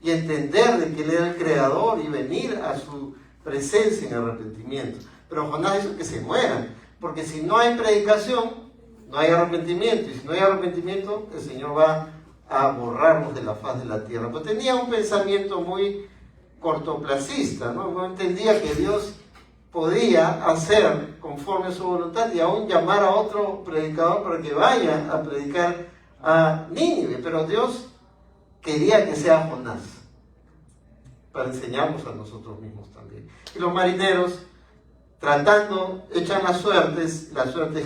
[SPEAKER 1] y entender de que Él era el Creador y venir a su presencia en arrepentimiento. Pero Jonás dijo que se mueran, porque si no hay predicación, no hay arrepentimiento, y si no hay arrepentimiento, el Señor va a borrarnos de la faz de la tierra. Pues tenía un pensamiento muy cortoplacista, ¿no? No entendía que Dios podía hacer conforme a su voluntad y aún llamar a otro predicador para que vaya a predicar a Nínive, pero Dios quería que sea Jonás, para enseñarnos a nosotros mismos también. Y los marineros, tratando, echan las suertes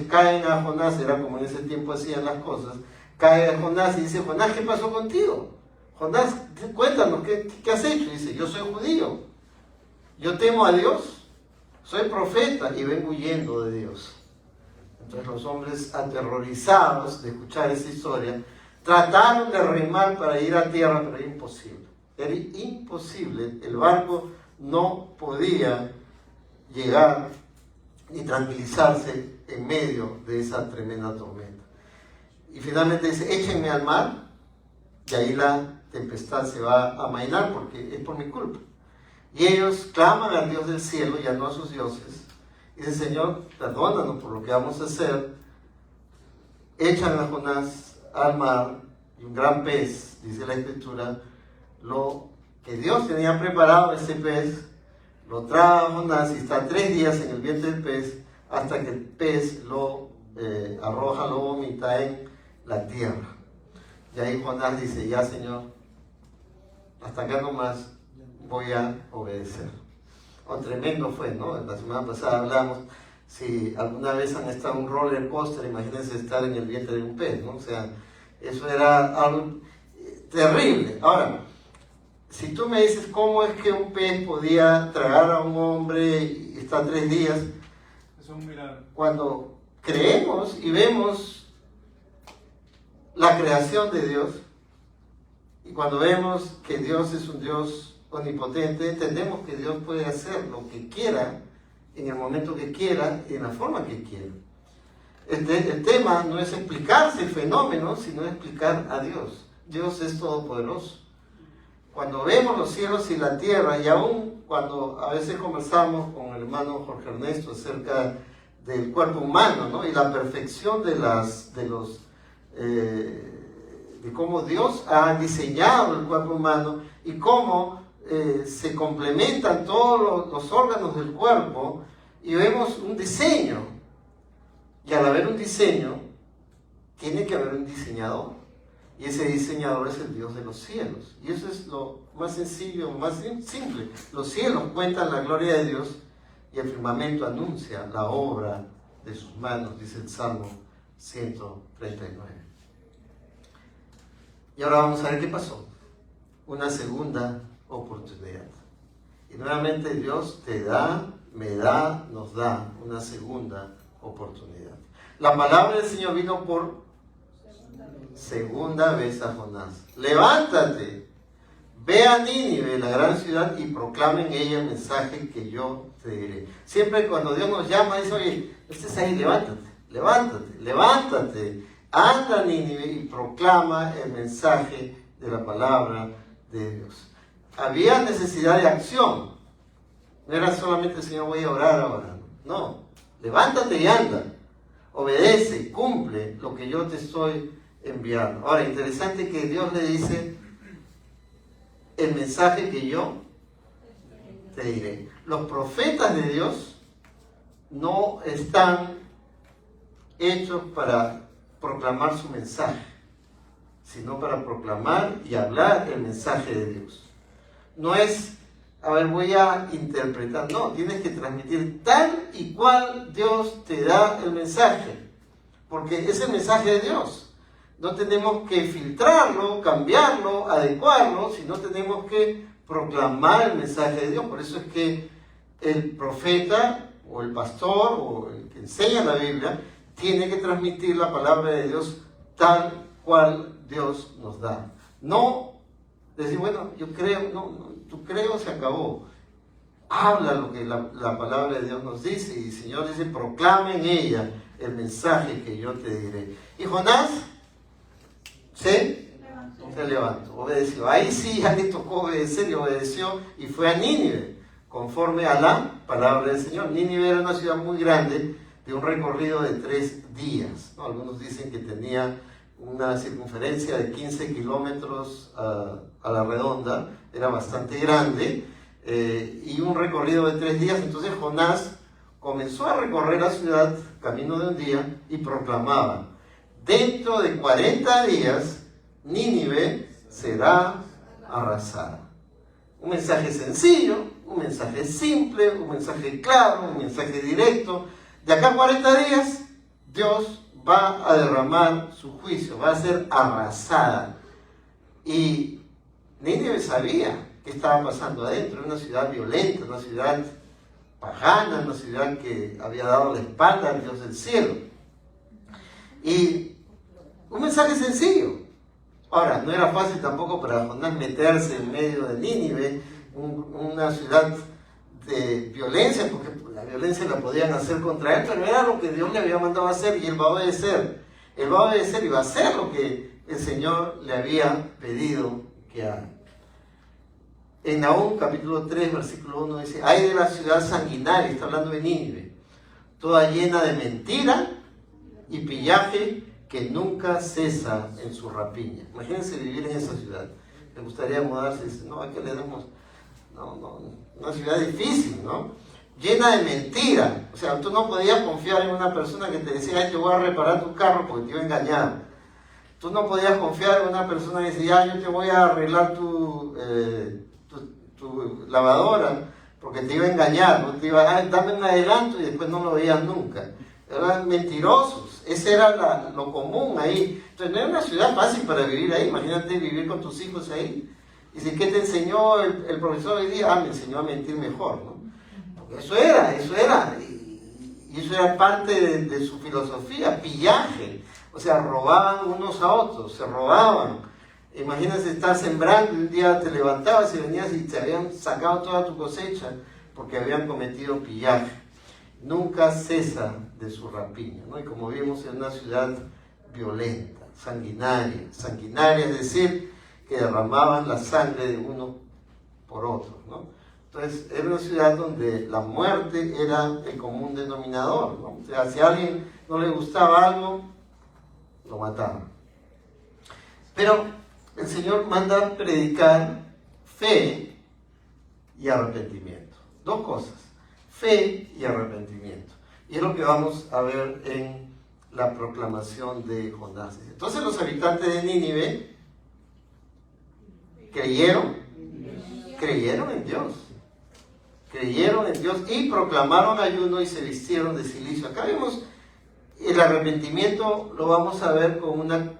[SPEAKER 1] caen a Jonás, era como en ese tiempo hacían las cosas, cae a Jonás y dice, Jonás, ¿qué pasó contigo? Jonás, cuéntanos, ¿qué has hecho? Y dice, yo soy judío, yo temo a Dios, soy profeta y vengo huyendo de Dios. Entonces los hombres, aterrorizados de escuchar esa historia, trataron de remar para ir a tierra, pero era imposible. Era imposible, el barco no podía llegar ni tranquilizarse en medio de esa tremenda tormenta. Y finalmente dice, échenme al mar, y ahí la tempestad se va a amainar porque es por mi culpa. Y ellos claman al Dios del cielo, ya no a sus dioses. Y dicen, Señor, perdónanos por lo que vamos a hacer. Echan a Jonás al mar, y un gran pez, dice la Escritura, lo que Dios tenía preparado ese pez, lo trae a Jonás y está 3 días en el vientre del pez, hasta que el pez lo arroja, lo vomita en la tierra. Y ahí Jonás dice, ya Señor, hasta acá nomás voy a obedecer. Oh, tremendo fue, ¿no? La semana pasada hablamos, si alguna vez han estado en un roller coaster, imagínense estar en el vientre de un pez, ¿no? O sea, eso era algo terrible. Ahora, si tú me dices cómo es que un pez podía tragar a un hombre y está 3 días,
[SPEAKER 2] Es un milagro.
[SPEAKER 1] cuando creemos y vemos la creación de Dios, y cuando vemos que Dios es un Dios omnipotente, entendemos que Dios puede hacer lo que quiera, en el momento que quiera y en la forma que quiera. El tema no es explicarse el fenómeno, sino explicar a Dios. Dios es todopoderoso. Cuando vemos los cielos y la tierra, y aún cuando a veces conversamos con el hermano Jorge Ernesto acerca del cuerpo humano, ¿no? Y la perfección de cómo Dios ha diseñado el cuerpo humano y cómo se complementan todos los órganos del cuerpo y vemos un diseño. Y al haber un diseño, tiene que haber un diseñador. Y ese diseñador es el Dios de los cielos. Y eso es lo más sencillo, más simple. Los cielos cuentan la gloria de Dios y el firmamento anuncia la obra de sus manos, dice el Salmo 139. Y ahora vamos a ver qué pasó. Una segunda oportunidad. Y nuevamente Dios te da, me da, nos da una segunda oportunidad. La palabra del Señor vino por segunda vez a Jonás. Levántate, ve a Nínive, la gran ciudad, y proclama en ella el mensaje que yo te diré. Siempre cuando Dios nos llama, dice, oye, estés ahí, levántate, levántate, levántate. Anda a Nínive y proclama el mensaje de la palabra de Dios. Había necesidad de acción. No era solamente, Señor, voy a orar ahora. No, levántate y anda. Obedece, cumple lo que yo te estoy enviando. Ahora, interesante que Dios le dice el mensaje que yo te diré. Los profetas de Dios no están hechos para proclamar su mensaje, sino para proclamar y hablar el mensaje de Dios. No es, a ver, voy a interpretar. No, tienes que transmitir tal y cual Dios te da el mensaje, porque es el mensaje de Dios. No tenemos que filtrarlo, cambiarlo, adecuarlo, sino tenemos que proclamar el mensaje de Dios. Por eso es que el profeta o el pastor o el que enseña la Biblia tiene que transmitir la palabra de Dios tal cual Dios nos da. No decir, bueno, yo creo, no, tu creo se acabó. Habla lo que la palabra de Dios nos dice, y el Señor dice, proclama en ella el mensaje que yo te diré. Y Jonás se levantó, obedeció. Ahí sí ya le tocó obedecer, y obedeció y fue a Nínive, conforme a la palabra del Señor. Nínive era una ciudad muy grande, de un recorrido de 3 días, ¿no? Algunos dicen que tenía una circunferencia de 15 kilómetros a la redonda, era bastante grande, y un recorrido de 3 días. Entonces Jonás comenzó a recorrer la ciudad, camino de un día, y proclamaba: dentro de 40 días, Nínive será arrasada. Un mensaje sencillo, un mensaje simple, un mensaje claro, un mensaje directo. De acá a 40 días, Dios va a derramar su juicio, va a ser arrasada. Y Nínive sabía qué estaba pasando adentro. Era una ciudad violenta, una ciudad pagana, una ciudad que había dado la espalda al Dios del cielo. Y un mensaje sencillo. Ahora, no era fácil tampoco para Jonás meterse en medio de Nínive, una ciudad de violencia, porque la violencia la podían hacer contra él, pero era lo que Dios le había mandado a hacer, y él va a obedecer. Él va a obedecer y va a hacer lo que el Señor le había pedido que haga. En Nahum capítulo 3, versículo 1 dice: ay de la ciudad sanguinaria, está hablando de Nínive, toda llena de mentira y pillaje, que nunca cesa en su rapiña. Imagínense vivir en esa ciudad. Me gustaría mudarse. Dice, no, aquí le damos, una ciudad difícil, ¿no? Llena de mentira. O sea, tú no podías confiar en una persona que te decía, ay, te voy a reparar tu carro porque te iba a engañar. Tú no podías confiar en una persona que decía, yo te voy a arreglar tu lavadora porque te iba a engañar. No te iba a dame un adelanto, y después no lo veías nunca. Eran mentirosos. Ese era lo común ahí. Entonces no era una ciudad fácil para vivir ahí. Imagínate vivir con tus hijos ahí. Y dice, ¿qué te enseñó el profesor hoy día? Me enseñó a mentir mejor, ¿no? Porque eso era. Y eso era parte de su filosofía, pillaje. O sea, robaban unos a otros, se robaban. Imagínate estar sembrando y un día te levantabas y venías y te habían sacado toda tu cosecha porque habían cometido pillaje. Nunca cesa de su rapiña, ¿no? Y como vimos, en una ciudad violenta, sanguinaria, es decir, que derramaban la sangre de uno por otro, ¿no? Entonces, era una ciudad donde la muerte era el común denominador, ¿no? O sea, si a alguien no le gustaba algo, lo mataban. Pero el Señor manda predicar fe y arrepentimiento. Dos cosas, fe y arrepentimiento. Y es lo que vamos a ver en la proclamación de Jonás. Entonces los habitantes de Nínive creyeron en Dios. Creyeron en Dios y proclamaron ayuno y se vistieron de cilicio. Acá vemos el arrepentimiento, lo vamos a ver con una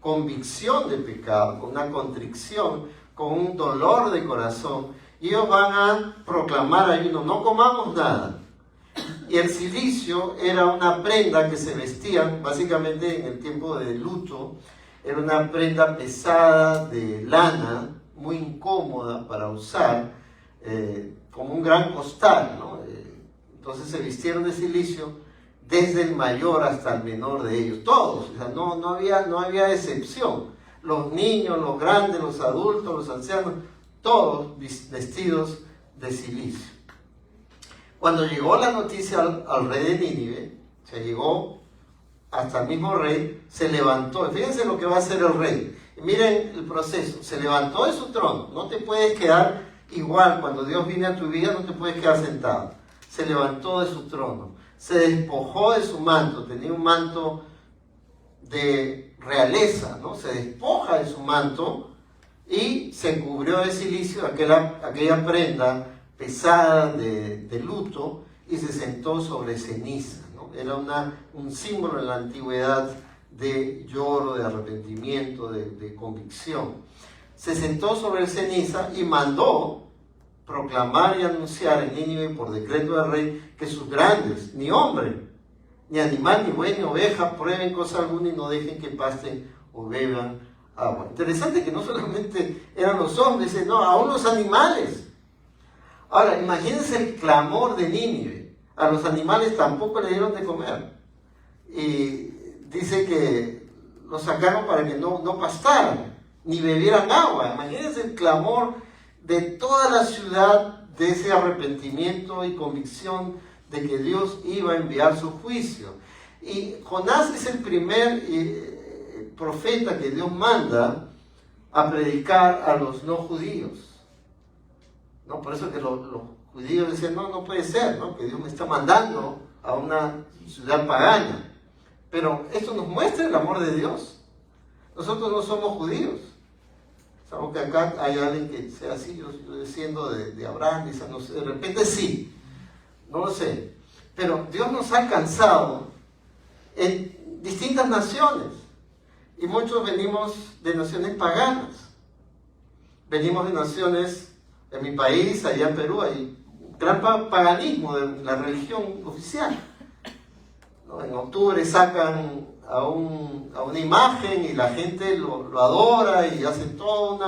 [SPEAKER 1] convicción de pecado, con una contrición, con un dolor de corazón. Y ellos van a proclamar ayuno, no comamos nada. Y el cilicio era una prenda que se vestían, básicamente en el tiempo de luto, era una prenda pesada de lana, muy incómoda para usar, como un gran costal, ¿no? Entonces se vistieron de cilicio desde el mayor hasta el menor de ellos, todos, o sea, no había excepción. Los niños, los grandes, los adultos, los ancianos, todos vestidos de cilicio. Cuando llegó la noticia al rey de Nínive, se llegó hasta el mismo rey, se levantó. Fíjense lo que va a hacer el rey. Y miren el proceso. Se levantó de su trono. No te puedes quedar igual. Cuando Dios viene a tu vida, no te puedes quedar sentado. Se levantó de su trono. Se despojó de su manto. Tenía un manto de realeza, ¿no? Se despoja de su manto y se cubrió de cilicio, aquella prenda pesada de luto, y se sentó sobre ceniza, ¿no? Era un símbolo en la antigüedad de lloro, de arrepentimiento, de convicción. Se sentó sobre ceniza y mandó proclamar y anunciar en Nínive por decreto del rey que sus grandes, ni hombre, ni animal, ni buey, ni oveja, prueben cosa alguna y no dejen que pasten o beban agua. Interesante que no solamente eran los hombres, no, aún los animales. Ahora, imagínense el clamor de Nínive. A los animales tampoco le dieron de comer. Y dice que los sacaron para que no pastaran, ni bebieran agua. Imagínense el clamor de toda la ciudad, de ese arrepentimiento y convicción de que Dios iba a enviar su juicio. Y Jonás es el primer profeta que Dios manda a predicar a los no judíos. ¿No? Por eso que los judíos decían, no puede ser, ¿no? Que Dios me está mandando a una ciudad pagana. Pero esto nos muestra el amor de Dios. Nosotros no somos judíos. Sabemos que acá hay alguien que sea así, yo desciendo de Abraham, no sé, de repente sí, no lo sé. Pero Dios nos ha alcanzado en distintas naciones. Y muchos venimos de naciones paganas. Venimos de naciones, en mi país, allá en Perú, hay un gran paganismo de la religión oficial. ¿No? En octubre sacan a una imagen y la gente lo adora y hacen todo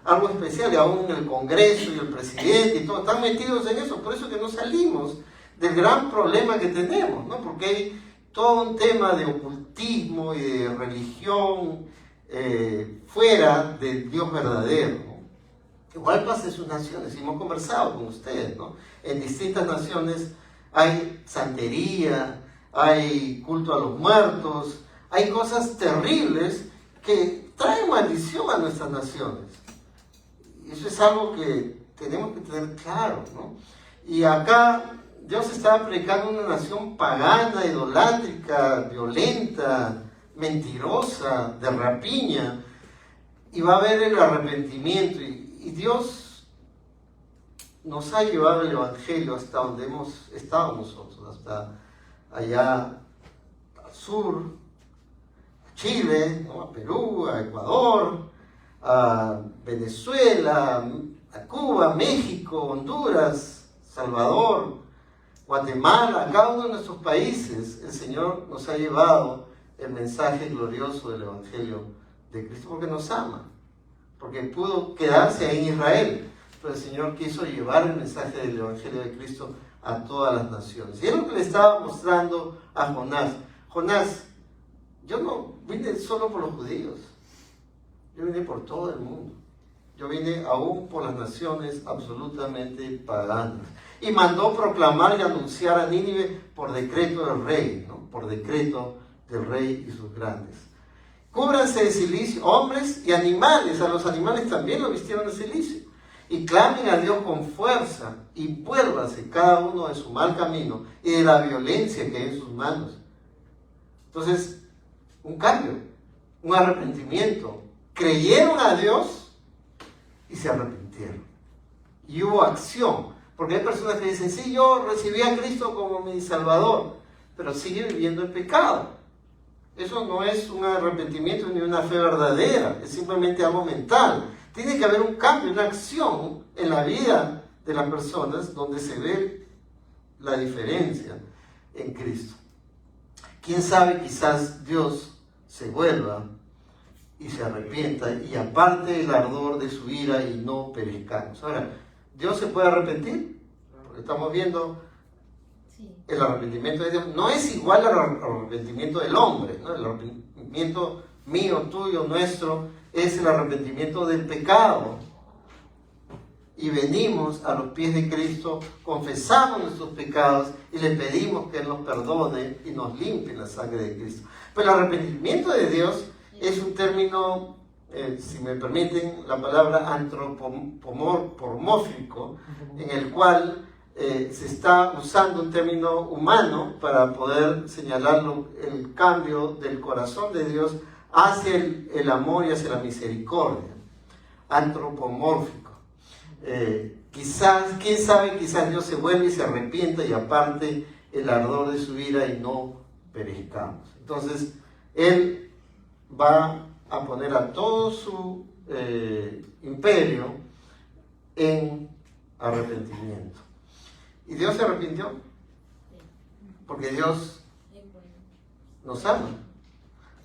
[SPEAKER 1] algo especial, y aún el Congreso y el presidente y todo, están metidos en eso. Por eso que no salimos del gran problema que tenemos, ¿no? Porque hay todo un tema de ocultismo y de religión fuera del Dios verdadero, ¿no? Igual pasa en sus naciones, y hemos conversado con ustedes, ¿no? En distintas naciones hay santería, hay culto a los muertos, hay cosas terribles que traen maldición a nuestras naciones. Y eso es algo que tenemos que tener claro, ¿no? Y acá Dios estaba predicando una nación pagana, idolátrica, violenta, mentirosa, de rapiña, y va a haber el arrepentimiento, y Dios nos ha llevado el Evangelio hasta donde hemos estado nosotros, hasta allá al sur, a Chile, ¿no? A Perú, a Ecuador, a Venezuela, a Cuba, México, Honduras, Salvador, Guatemala, a cada uno de nuestros países. El Señor nos ha llevado el mensaje glorioso del Evangelio de Cristo porque nos ama, porque pudo quedarse ahí en Israel, pero el Señor quiso llevar el mensaje del Evangelio de Cristo a todas las naciones. Y es lo que le estaba mostrando a Jonás. Jonás, yo no vine solo por los judíos, yo vine por todo el mundo. Yo vine aún por las naciones absolutamente paganas. Y mandó proclamar y anunciar a Nínive por decreto del rey, ¿no? Por decreto del rey y sus grandes. Cúbranse de cilicio, hombres y animales. A los animales también lo vistieron de cilicio. y clamen a Dios con fuerza y vuélvanse cada uno de su mal camino y de la violencia que hay en sus manos. Entonces, un cambio, un arrepentimiento. Creyeron a Dios y se arrepintieron. Y hubo acción, porque hay personas que dicen, sí, yo recibí a Cristo como mi Salvador, pero sigue viviendo en pecado. Eso no es un arrepentimiento ni una fe verdadera, es simplemente algo mental. Tiene que haber un cambio, una acción en la vida de las personas donde se ve la diferencia en Cristo. Quién sabe, quizás Dios se vuelva y se arrepienta y aparte el ardor de su ira y no perezcamos. Ahora, ¿Dios se puede arrepentir? Porque estamos viendo el arrepentimiento de Dios. No es igual al arrepentimiento del hombre, ¿no? El arrepentimiento mío, tuyo, nuestro, es el arrepentimiento del pecado. Y venimos a los pies de Cristo, confesamos nuestros pecados y le pedimos que Él nos perdone y nos limpie en la sangre de Cristo. Pero el arrepentimiento de Dios es un término, si me permiten la palabra, antropomórfico, en el cual se está usando un término humano para poder señalar el cambio del corazón de Dios hacia el amor y hacia la misericordia. Antropomórfico. Quizás, quién sabe, quizás Dios se vuelve y se arrepienta y aparte el ardor de su ira y no perezcamos. Entonces, Él va a poner a todo su imperio en arrepentimiento. ¿Y Dios se arrepintió? Porque Dios nos ama.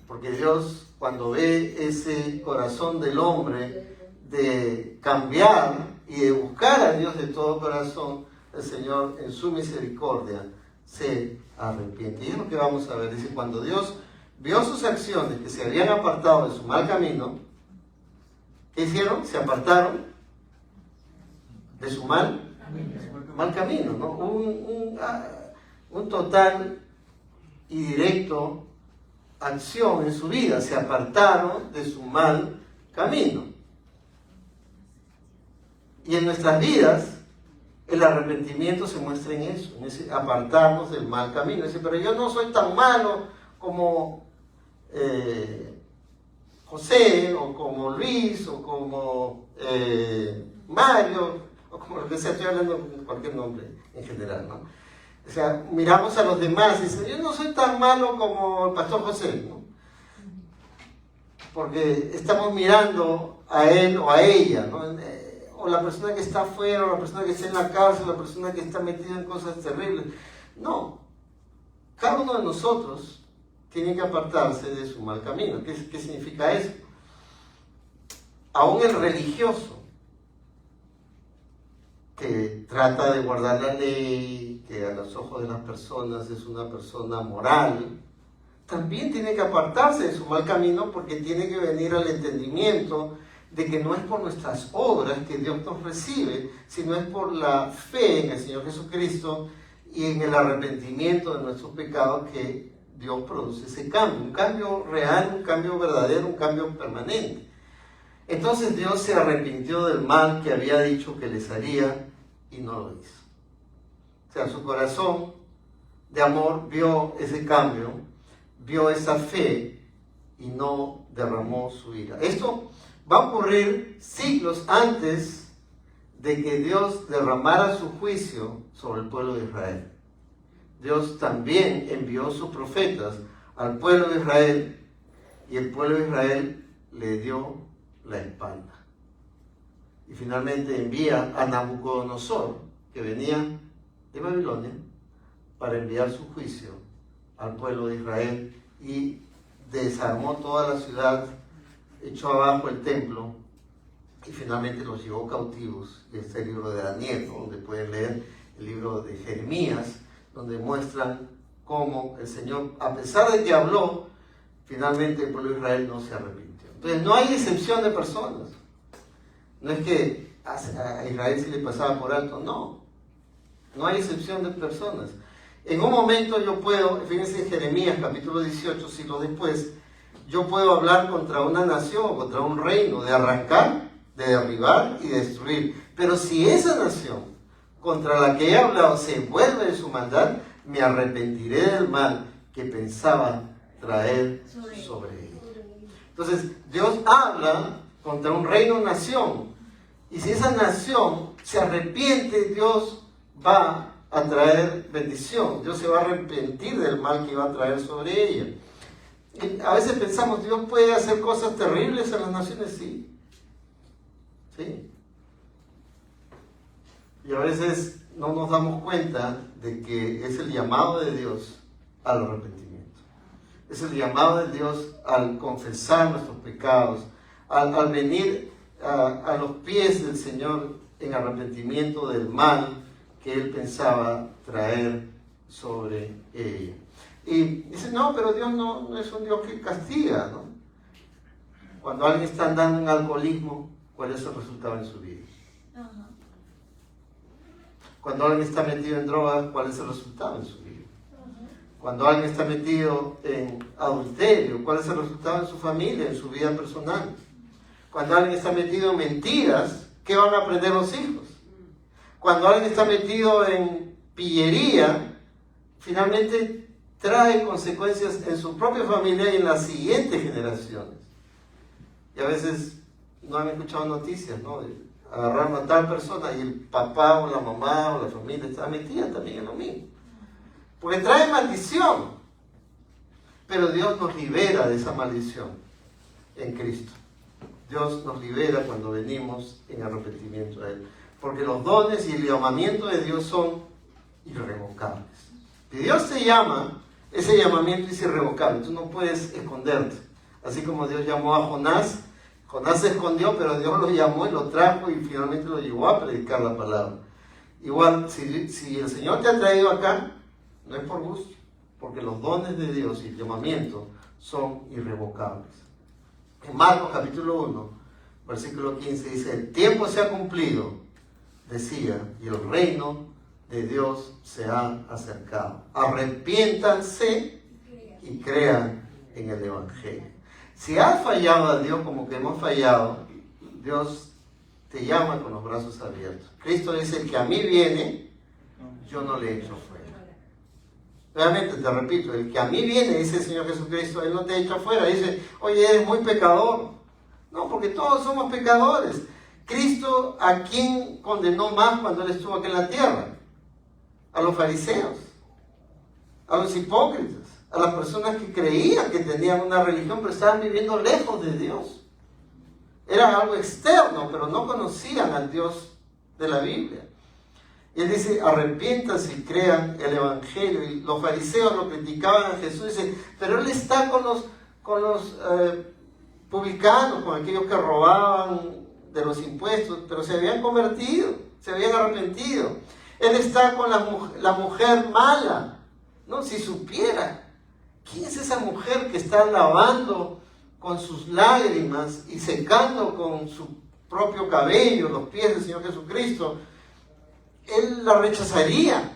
[SPEAKER 1] Porque Dios, cuando ve ese corazón del hombre de cambiar y de buscar a Dios de todo corazón, el Señor en su misericordia se arrepiente. Y es lo que vamos a ver. Dice, cuando Dios vio sus acciones que se habían apartado de su mal camino, ¿qué hicieron? Se apartaron de su mal camino, ¿no? Un total y directo acción en su vida. Se apartaron de su mal camino. Y en nuestras vidas, el arrepentimiento se muestra en eso, en ese apartarnos del mal camino. Dice, pero yo no soy tan malo como José, o como Luis, o como Mario, o como lo que sea, estoy hablando de cualquier nombre en general, ¿no? O sea, miramos a los demás y dicen, yo no soy tan malo como el pastor José, ¿no? Porque estamos mirando a él o a ella, ¿no? O la persona que está afuera, o la persona que está en la cárcel, o la persona que está metida en cosas terribles. No, cada uno de nosotros tiene que apartarse de su mal camino. ¿Qué significa eso? Aún el religioso, que trata de guardar la ley, que a los ojos de las personas es una persona moral, también tiene que apartarse de su mal camino, porque tiene que venir al entendimiento de que no es por nuestras obras que Dios nos recibe, sino es por la fe en el Señor Jesucristo y en el arrepentimiento de nuestros pecados que Dios produce ese cambio, un cambio real, un cambio verdadero, un cambio permanente. Entonces Dios se arrepintió del mal que había dicho que les haría y no lo hizo. O sea, su corazón de amor vio ese cambio, vio esa fe y no derramó su ira. Esto va a ocurrir siglos antes de que Dios derramara su juicio sobre el pueblo de Israel. Dios también envió sus profetas al pueblo de Israel y el pueblo de Israel le dio la espalda. Y finalmente envía a Nabucodonosor, que venía de Babilonia, para enviar su juicio al pueblo de Israel y desarmó toda la ciudad, echó abajo el templo y finalmente los llevó cautivos. Y este es el libro de Daniel, ¿no? Donde pueden leer el libro de Jeremías, donde muestran cómo el Señor, a pesar de que habló, finalmente el pueblo de Israel no se arrepintió. Entonces no hay excepción de personas. No es que a Israel se le pasaba por alto, no hay excepción de personas. En un momento yo puedo, fíjense en Jeremías capítulo 18, siglos después, yo puedo hablar contra una nación, contra un reino, de arrancar de derribar y destruir. Pero si esa nación contra la que he hablado se vuelve de su maldad, me arrepentiré del mal que pensaba traer sobre ella. Entonces, Dios habla contra un reino-nación. Y si esa nación se arrepiente, Dios va a traer bendición. Dios se va a arrepentir del mal que va a traer sobre ella. Y a veces pensamos, Dios puede hacer cosas terribles en las naciones, sí. Sí. Y a veces no nos damos cuenta de que es el llamado de Dios al arrepentimiento. Es el llamado de Dios al confesar nuestros pecados, al venir a los pies del Señor en arrepentimiento del mal que Él pensaba traer sobre ella. Y dice, no, pero Dios no es un Dios que castiga, ¿no? Cuando alguien está andando en alcoholismo, ¿cuál es el resultado en su vida? Cuando alguien está metido en drogas, ¿cuál es el resultado en su vida? Cuando alguien está metido en adulterio, ¿cuál es el resultado en su familia, en su vida personal? Cuando alguien está metido en mentiras, ¿qué van a aprender los hijos? Cuando alguien está metido en pillería, finalmente trae consecuencias en su propia familia y en las siguientes generaciones. Y a veces no han escuchado noticias, ¿no? Agarraron a tal persona y el papá o la mamá o la familia está metida también en lo mismo. Porque trae maldición. Pero Dios nos libera de esa maldición en Cristo. Dios nos libera cuando venimos en arrepentimiento a Él. Porque los dones y el llamamiento de Dios son irrevocables. Si Dios te llama, ese llamamiento es irrevocable. Tú no puedes esconderte. Así como Dios llamó a Jonás, Jonás se escondió, pero Dios lo llamó y lo trajo y finalmente lo llevó a predicar la palabra. Igual, si el Señor te ha traído acá, no es por gusto, porque los dones de Dios y el llamamiento son irrevocables. En Marcos capítulo 1, versículo 15 dice, el tiempo se ha cumplido, decía, y el reino de Dios se ha acercado. Arrepiéntanse y crean en el Evangelio. Si has fallado a Dios como que hemos fallado, Dios te llama con los brazos abiertos. Cristo dice, el que a mí viene, yo no le echo fuera. Realmente, te repito, el que a mí viene, dice el Señor Jesucristo, Él no te echa fuera. Dice, oye, eres muy pecador. No, porque todos somos pecadores. Cristo, ¿a quién condenó más cuando Él estuvo aquí en la tierra? A los fariseos, a los hipócritas, a las personas que creían que tenían una religión, pero estaban viviendo lejos de Dios. Era algo externo, pero no conocían al Dios de la Biblia. Y Él dice, arrepiéntanse y crean el Evangelio. Y los fariseos lo criticaban a Jesús. Dicen, pero Él está con los publicanos, con aquellos que robaban de los impuestos, pero se habían convertido, se habían arrepentido. Él está con la mujer mala, ¿no? Si supiera, ¿quién es esa mujer que está lavando con sus lágrimas y secando con su propio cabello los pies del Señor Jesucristo? Él la rechazaría,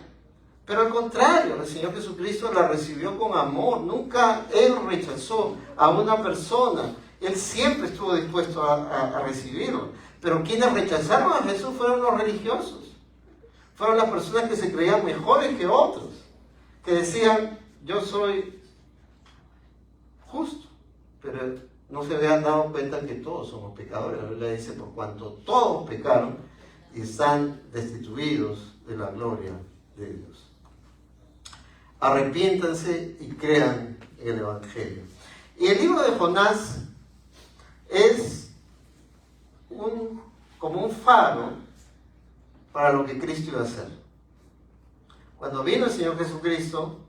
[SPEAKER 1] pero al contrario, el Señor Jesucristo la recibió con amor. Nunca Él rechazó a una persona. Él siempre estuvo dispuesto a recibirlo. Pero quienes rechazaron a Jesús fueron los religiosos. Fueron las personas que se creían mejores que otros, que decían, yo soy justo, pero no se habían dado cuenta que todos somos pecadores. La Biblia dice, por cuanto todos pecaron y están destituidos de la gloria de Dios. Arrepiéntanse y crean en el Evangelio. Y el libro de Jonás es como un faro para lo que Cristo iba a hacer. Cuando vino el Señor Jesucristo,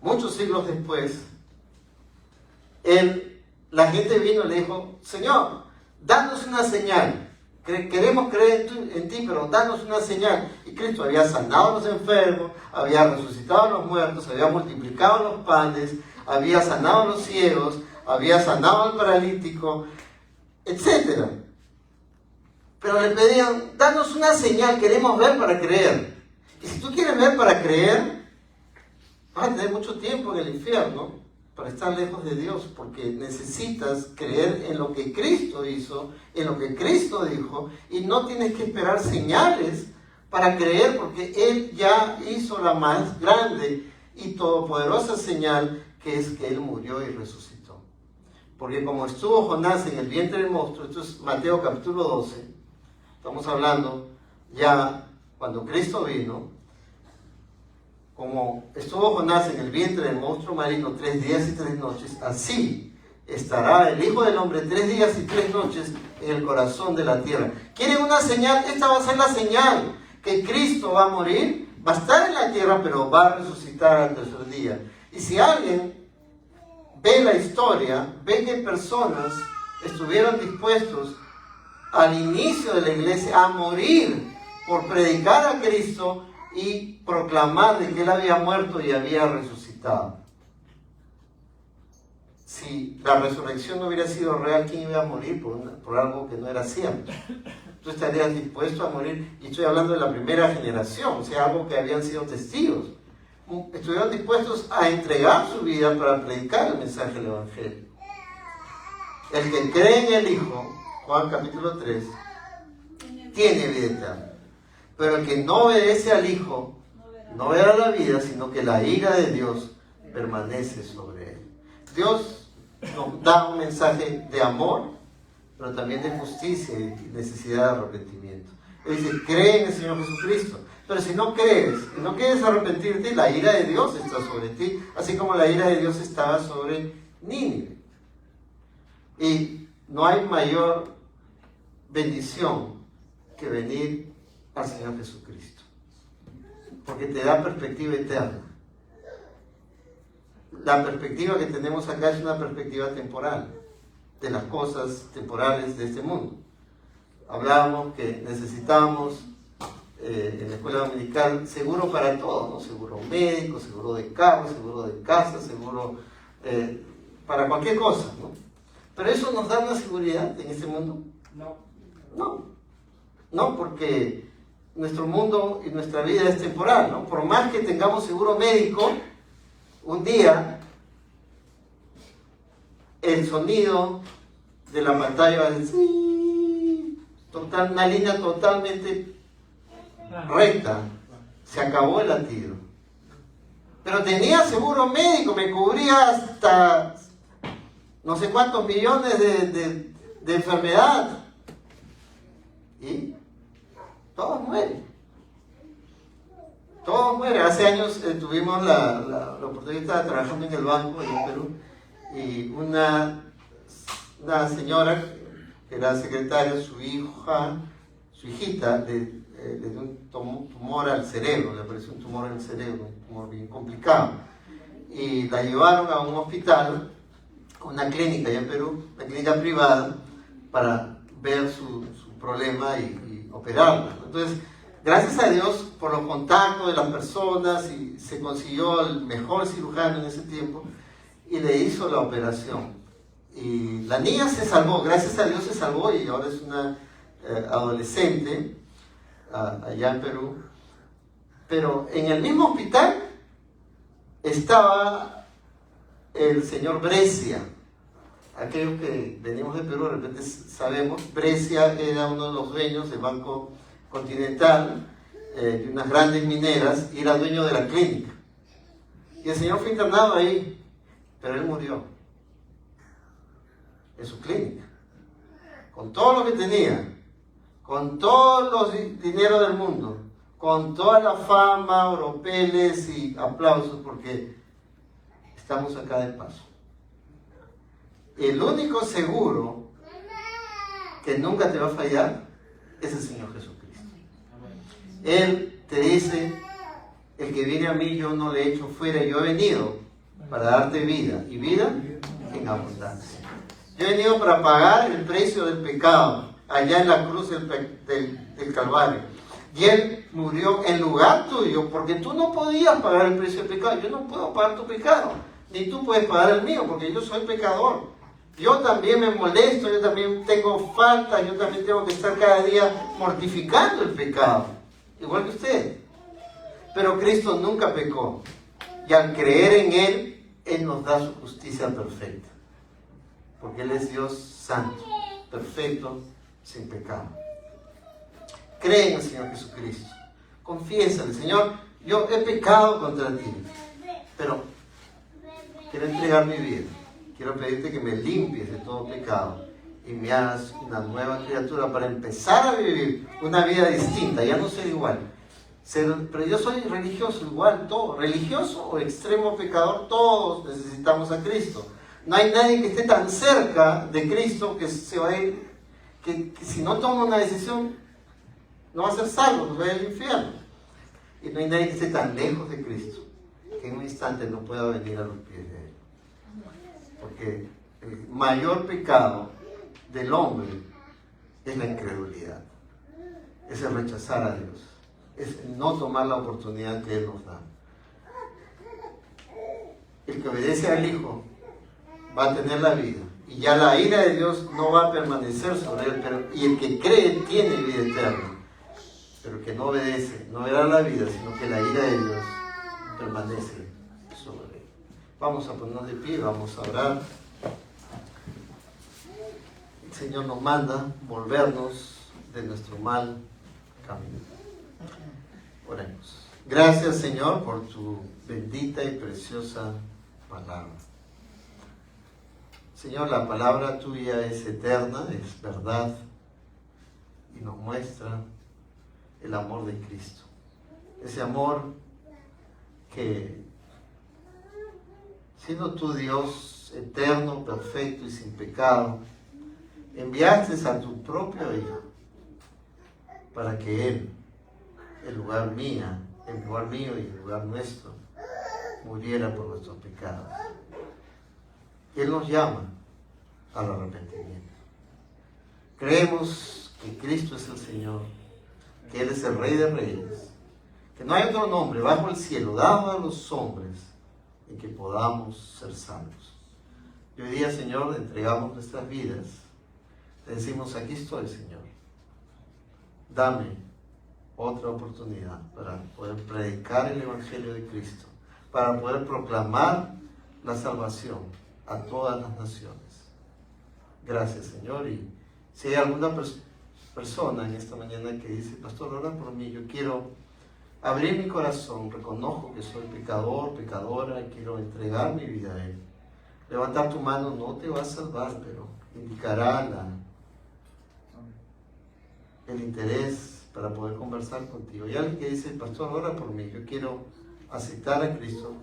[SPEAKER 1] muchos siglos después, la gente vino y le dijo, Señor, danos una señal. Queremos creer en ti, pero danos una señal. Y Cristo había sanado a los enfermos, había resucitado a los muertos, había multiplicado los panes, había sanado a los ciegos, había sanado al paralítico, etc. Pero le pedían, danos una señal, queremos ver para creer. Y si tú quieres ver para creer, vas a tener mucho tiempo en el infierno para estar lejos de Dios, porque necesitas creer en lo que Cristo hizo, en lo que Cristo dijo, y no tienes que esperar señales para creer, porque Él ya hizo la más grande y todopoderosa señal, que es que Él murió y resucitó. Porque como estuvo Jonás en el vientre del monstruo, esto es Mateo capítulo 12, estamos hablando ya cuando Cristo vino, como estuvo Jonás en el vientre del monstruo marino 3 días y 3 noches, así estará el Hijo del Hombre 3 días y 3 noches en el corazón de la tierra. ¿Quieren una señal? Esta va a ser la señal, que Cristo va a morir, va a estar en la tierra, pero va a resucitar al tercer día. Y si alguien ve la historia, ve que personas estuvieron dispuestos al inicio de la iglesia a morir por predicar a Cristo y proclamar de que Él había muerto y había resucitado. Si la resurrección no hubiera sido real, ¿quién iba a morir por algo que no era cierto? Tú estarías dispuesto a morir, y estoy hablando de la primera generación, o sea, algo que habían sido testigos. Estuvieron dispuestos a entregar su vida para predicar el mensaje del Evangelio. El que cree en el Hijo, Juan capítulo 3, tiene vida eterna. Pero el que no obedece al Hijo, no verá la vida, sino que la ira de Dios permanece sobre él. Dios nos da un mensaje de amor, pero también de justicia y necesidad de arrepentimiento. Él dice, cree en el Señor Jesucristo. Pero si no crees y no quieres arrepentirte, la ira de Dios está sobre ti, así como la ira de Dios estaba sobre Nínive. Y no hay mayor bendición que venir al Señor Jesucristo, porque te da perspectiva eterna. La perspectiva que tenemos acá es una perspectiva temporal, de las cosas temporales de este mundo. Hablábamos que necesitábamos en la escuela dominical seguro para todo, ¿no? Seguro médico, seguro de carro, seguro de casa, seguro para cualquier cosa, ¿no? Pero eso nos da una seguridad en este mundo. No, porque nuestro mundo y nuestra vida es temporal, ¿no? Por más que tengamos seguro médico, un día el sonido de la pantalla va a decir una línea totalmente recta, se acabó el latido. Pero tenía seguro médico, me cubría hasta no sé cuántos millones de enfermedad. Y todos mueren. Todos mueren. Hace años tuvimos la oportunidad de estar trabajando en el banco allá en Perú, y una señora que era secretaria, su hijita le dio un tumor al cerebro, le apareció un tumor en el cerebro, un tumor bien complicado, y la llevaron a un hospital, una clínica allá en Perú, una clínica privada, para ver su problema y operarla. Entonces, gracias a Dios por los contactos de las personas, y se consiguió el mejor cirujano en ese tiempo y le hizo la operación. Y la niña se salvó, gracias a Dios se salvó, y ahora es una adolescente allá en Perú. Pero en el mismo hospital estaba el señor Brescia. Aquellos que venimos de Perú de repente sabemos, Brescia era uno de los dueños del Banco Continental, de unas grandes mineras, y era dueño de la clínica. Y el señor fue internado ahí, pero él murió en su clínica, con todo lo que tenía, con todos los dinero del mundo, con toda la fama, oropeles y aplausos, porque estamos acá de paso. El único seguro que nunca te va a fallar es el Señor Jesucristo. Él te dice, el que viene a mí yo no le echo fuera, yo he venido para darte vida, y vida en abundancia. Yo he venido para pagar el precio del pecado, allá en la cruz del Calvario. Y Él murió en lugar tuyo, porque tú no podías pagar el precio del pecado. Yo no puedo pagar tu pecado, ni tú puedes pagar el mío, porque yo soy pecador. Yo también me molesto, yo también tengo falta, yo también tengo que estar cada día mortificando el pecado, igual que usted. Pero Cristo nunca pecó, y al creer en Él Él nos da su justicia perfecta, porque Él es Dios santo, perfecto, sin pecado. Cree en el Señor Jesucristo, confiésale: Señor, yo he pecado contra ti, pero quiero entregar mi vida, quiero pedirte que me limpies de todo pecado y me hagas una nueva criatura para empezar a vivir una vida distinta, ya no ser igual. Pero yo soy religioso igual, todo, religioso o extremo pecador, todos necesitamos a Cristo. No hay nadie que esté tan cerca de Cristo que se va a ir, que si no toma una decisión no va a ser salvo, nos va a ir al infierno. Y no hay nadie que esté tan lejos de Cristo que en un instante no pueda venir a los pies de Él. Porque el mayor pecado del hombre es la incredulidad, es el rechazar a Dios, es el no tomar la oportunidad que Él nos da. El que obedece al Hijo va a tener la vida, y ya la ira de Dios no va a permanecer sobre él, y el que cree tiene vida eterna. Pero el que no obedece no verá la vida, sino que la ira de Dios permanece sobre él. Vamos a ponernos de pie, vamos a orar. El Señor nos manda volvernos de nuestro mal camino. Oremos. Gracias, Señor, por tu bendita y preciosa palabra. Señor, la palabra tuya es eterna, es verdad, y nos muestra el amor de Cristo. Ese amor que, siendo tú Dios eterno, perfecto y sin pecado, enviaste a tu propio Hijo para que Él, en lugar mío y en lugar nuestro, muriera por nuestros pecados. Él nos llama al arrepentimiento. Creemos que Cristo es el Señor, que Él es el Rey de Reyes, que no hay otro nombre bajo el cielo dado a los hombres en que podamos ser salvos. Y hoy día, Señor, entregamos nuestras vidas. Te decimos: aquí estoy, Señor. Dame otra oportunidad para poder predicar el Evangelio de Cristo, para poder proclamar la salvación a todas las naciones. Gracias, Señor. Y si hay alguna persona en esta mañana que dice: Pastor, ora por mí, yo quiero abrir mi corazón, reconozco que soy pecador, pecadora, y quiero entregar mi vida a Él. Levantar tu mano no te va a salvar, pero indicará el interés para poder conversar contigo. Y alguien que dice: Pastor, ora por mí, yo quiero aceptar a Cristo,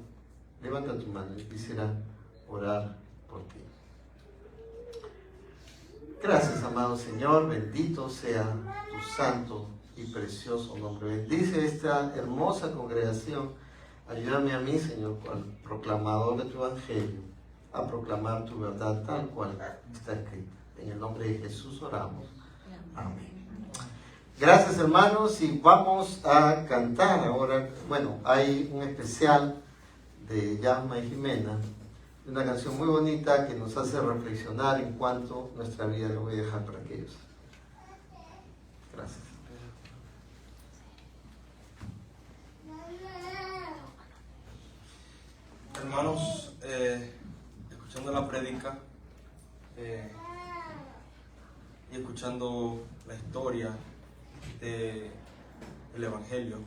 [SPEAKER 1] levanta tu mano y quisiera orar por ti. Gracias, amado Señor, bendito sea tu santo y precioso nombre. Bendice esta hermosa congregación. Ayúdame a mí, Señor, cual proclamador de tu Evangelio, a proclamar tu verdad tal cual está escrita. En el nombre de Jesús oramos. Amén. Gracias, hermanos, y vamos a cantar ahora. Bueno, hay un especial de Yasma y Jimena, una canción muy bonita que nos hace reflexionar en cuanto a nuestra vida. Lo voy a dejar para aquellos. Gracias.
[SPEAKER 5] Hermanos, escuchando la prédica y escuchando la historia del Evangelio,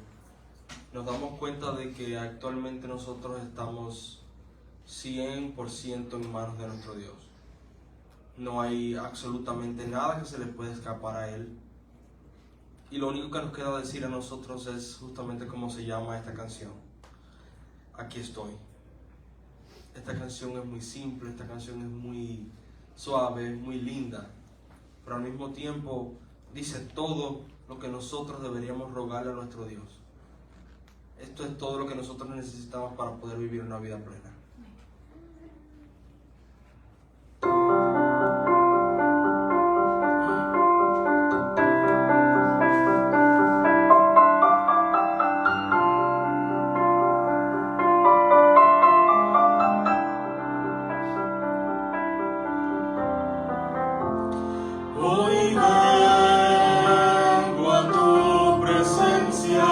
[SPEAKER 5] nos damos cuenta de que actualmente nosotros estamos 100% en manos de nuestro Dios. No hay absolutamente nada que se le pueda escapar a Él. Y lo único que nos queda decir a nosotros es justamente cómo se llama esta canción: Aquí estoy. Esta canción es muy simple, esta canción es muy suave, muy linda, pero al mismo tiempo dice todo lo que nosotros deberíamos rogarle a nuestro Dios. Esto es todo lo que nosotros necesitamos para poder vivir una vida plena.
[SPEAKER 6] Hoy vengo a tu presencia,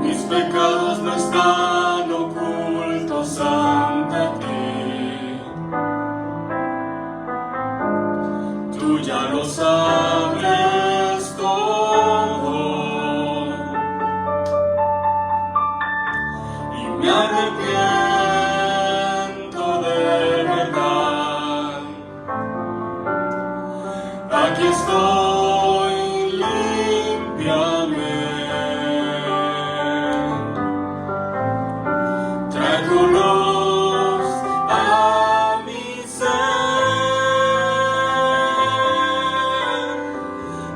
[SPEAKER 6] mis pecados no están ocultos. lo sabes todo y me arrepiento de verdad. Aquí estoy, límpiame. Trae tu luz a mi ser,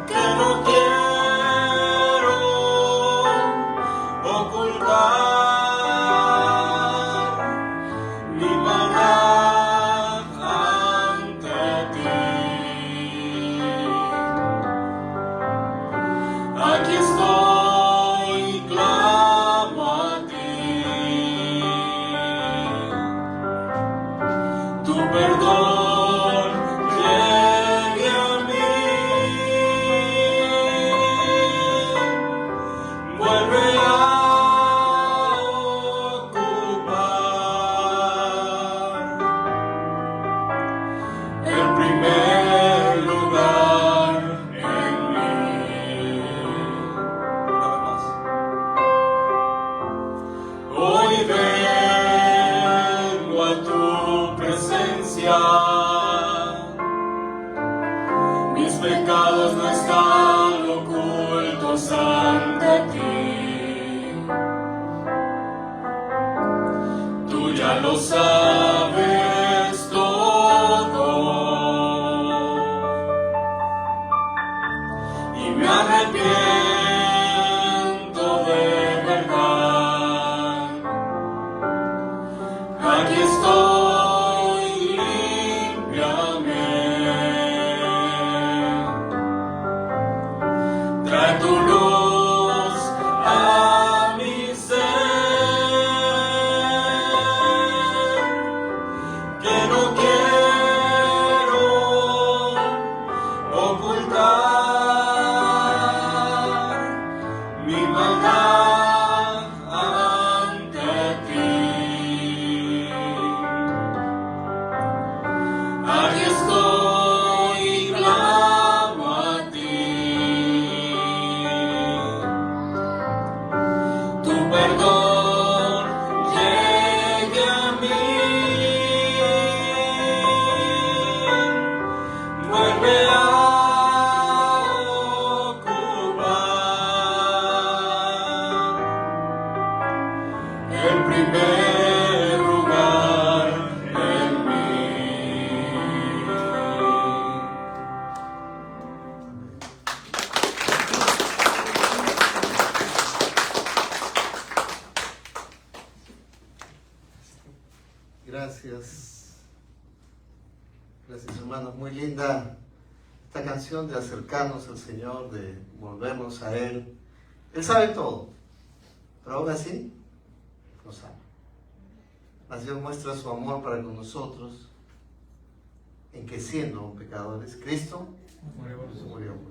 [SPEAKER 6] que no quiero ocultar mi maldad ante ti. Aquí estoy, clamo a ti. Tu perdón llegue a mí. Vuelve a ocupar el primer lugar en mí.
[SPEAKER 5] Una vez más.
[SPEAKER 6] Hoy vengo a tu presencia, mis pecados no están ocultos ante ti. Tú ya lo sabes todo y me arrepiento de verdad. Aquí estoy, límpiame. Trae tu luz a mi ser, que no quiero ocultar mi maldad ante ti. Aquí estoy, clamo a ti. Tu perdón llegue a mí. Vuelve a ocupar el primer lugar en mí.
[SPEAKER 1] Gracias. Gracias, hermanos. Muy linda esta canción de acercarnos al Señor, de volvernos a Él. Él sabe todo, pero aún así nos ama. Mas Dios muestra su amor para con nosotros en que, siendo pecadores, Cristo murió por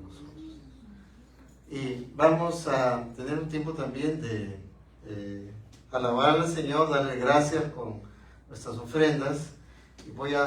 [SPEAKER 1] nosotros. Y vamos a tener un tiempo también de alabar al Señor, darle gracias con nuestras ofrendas. Y voy a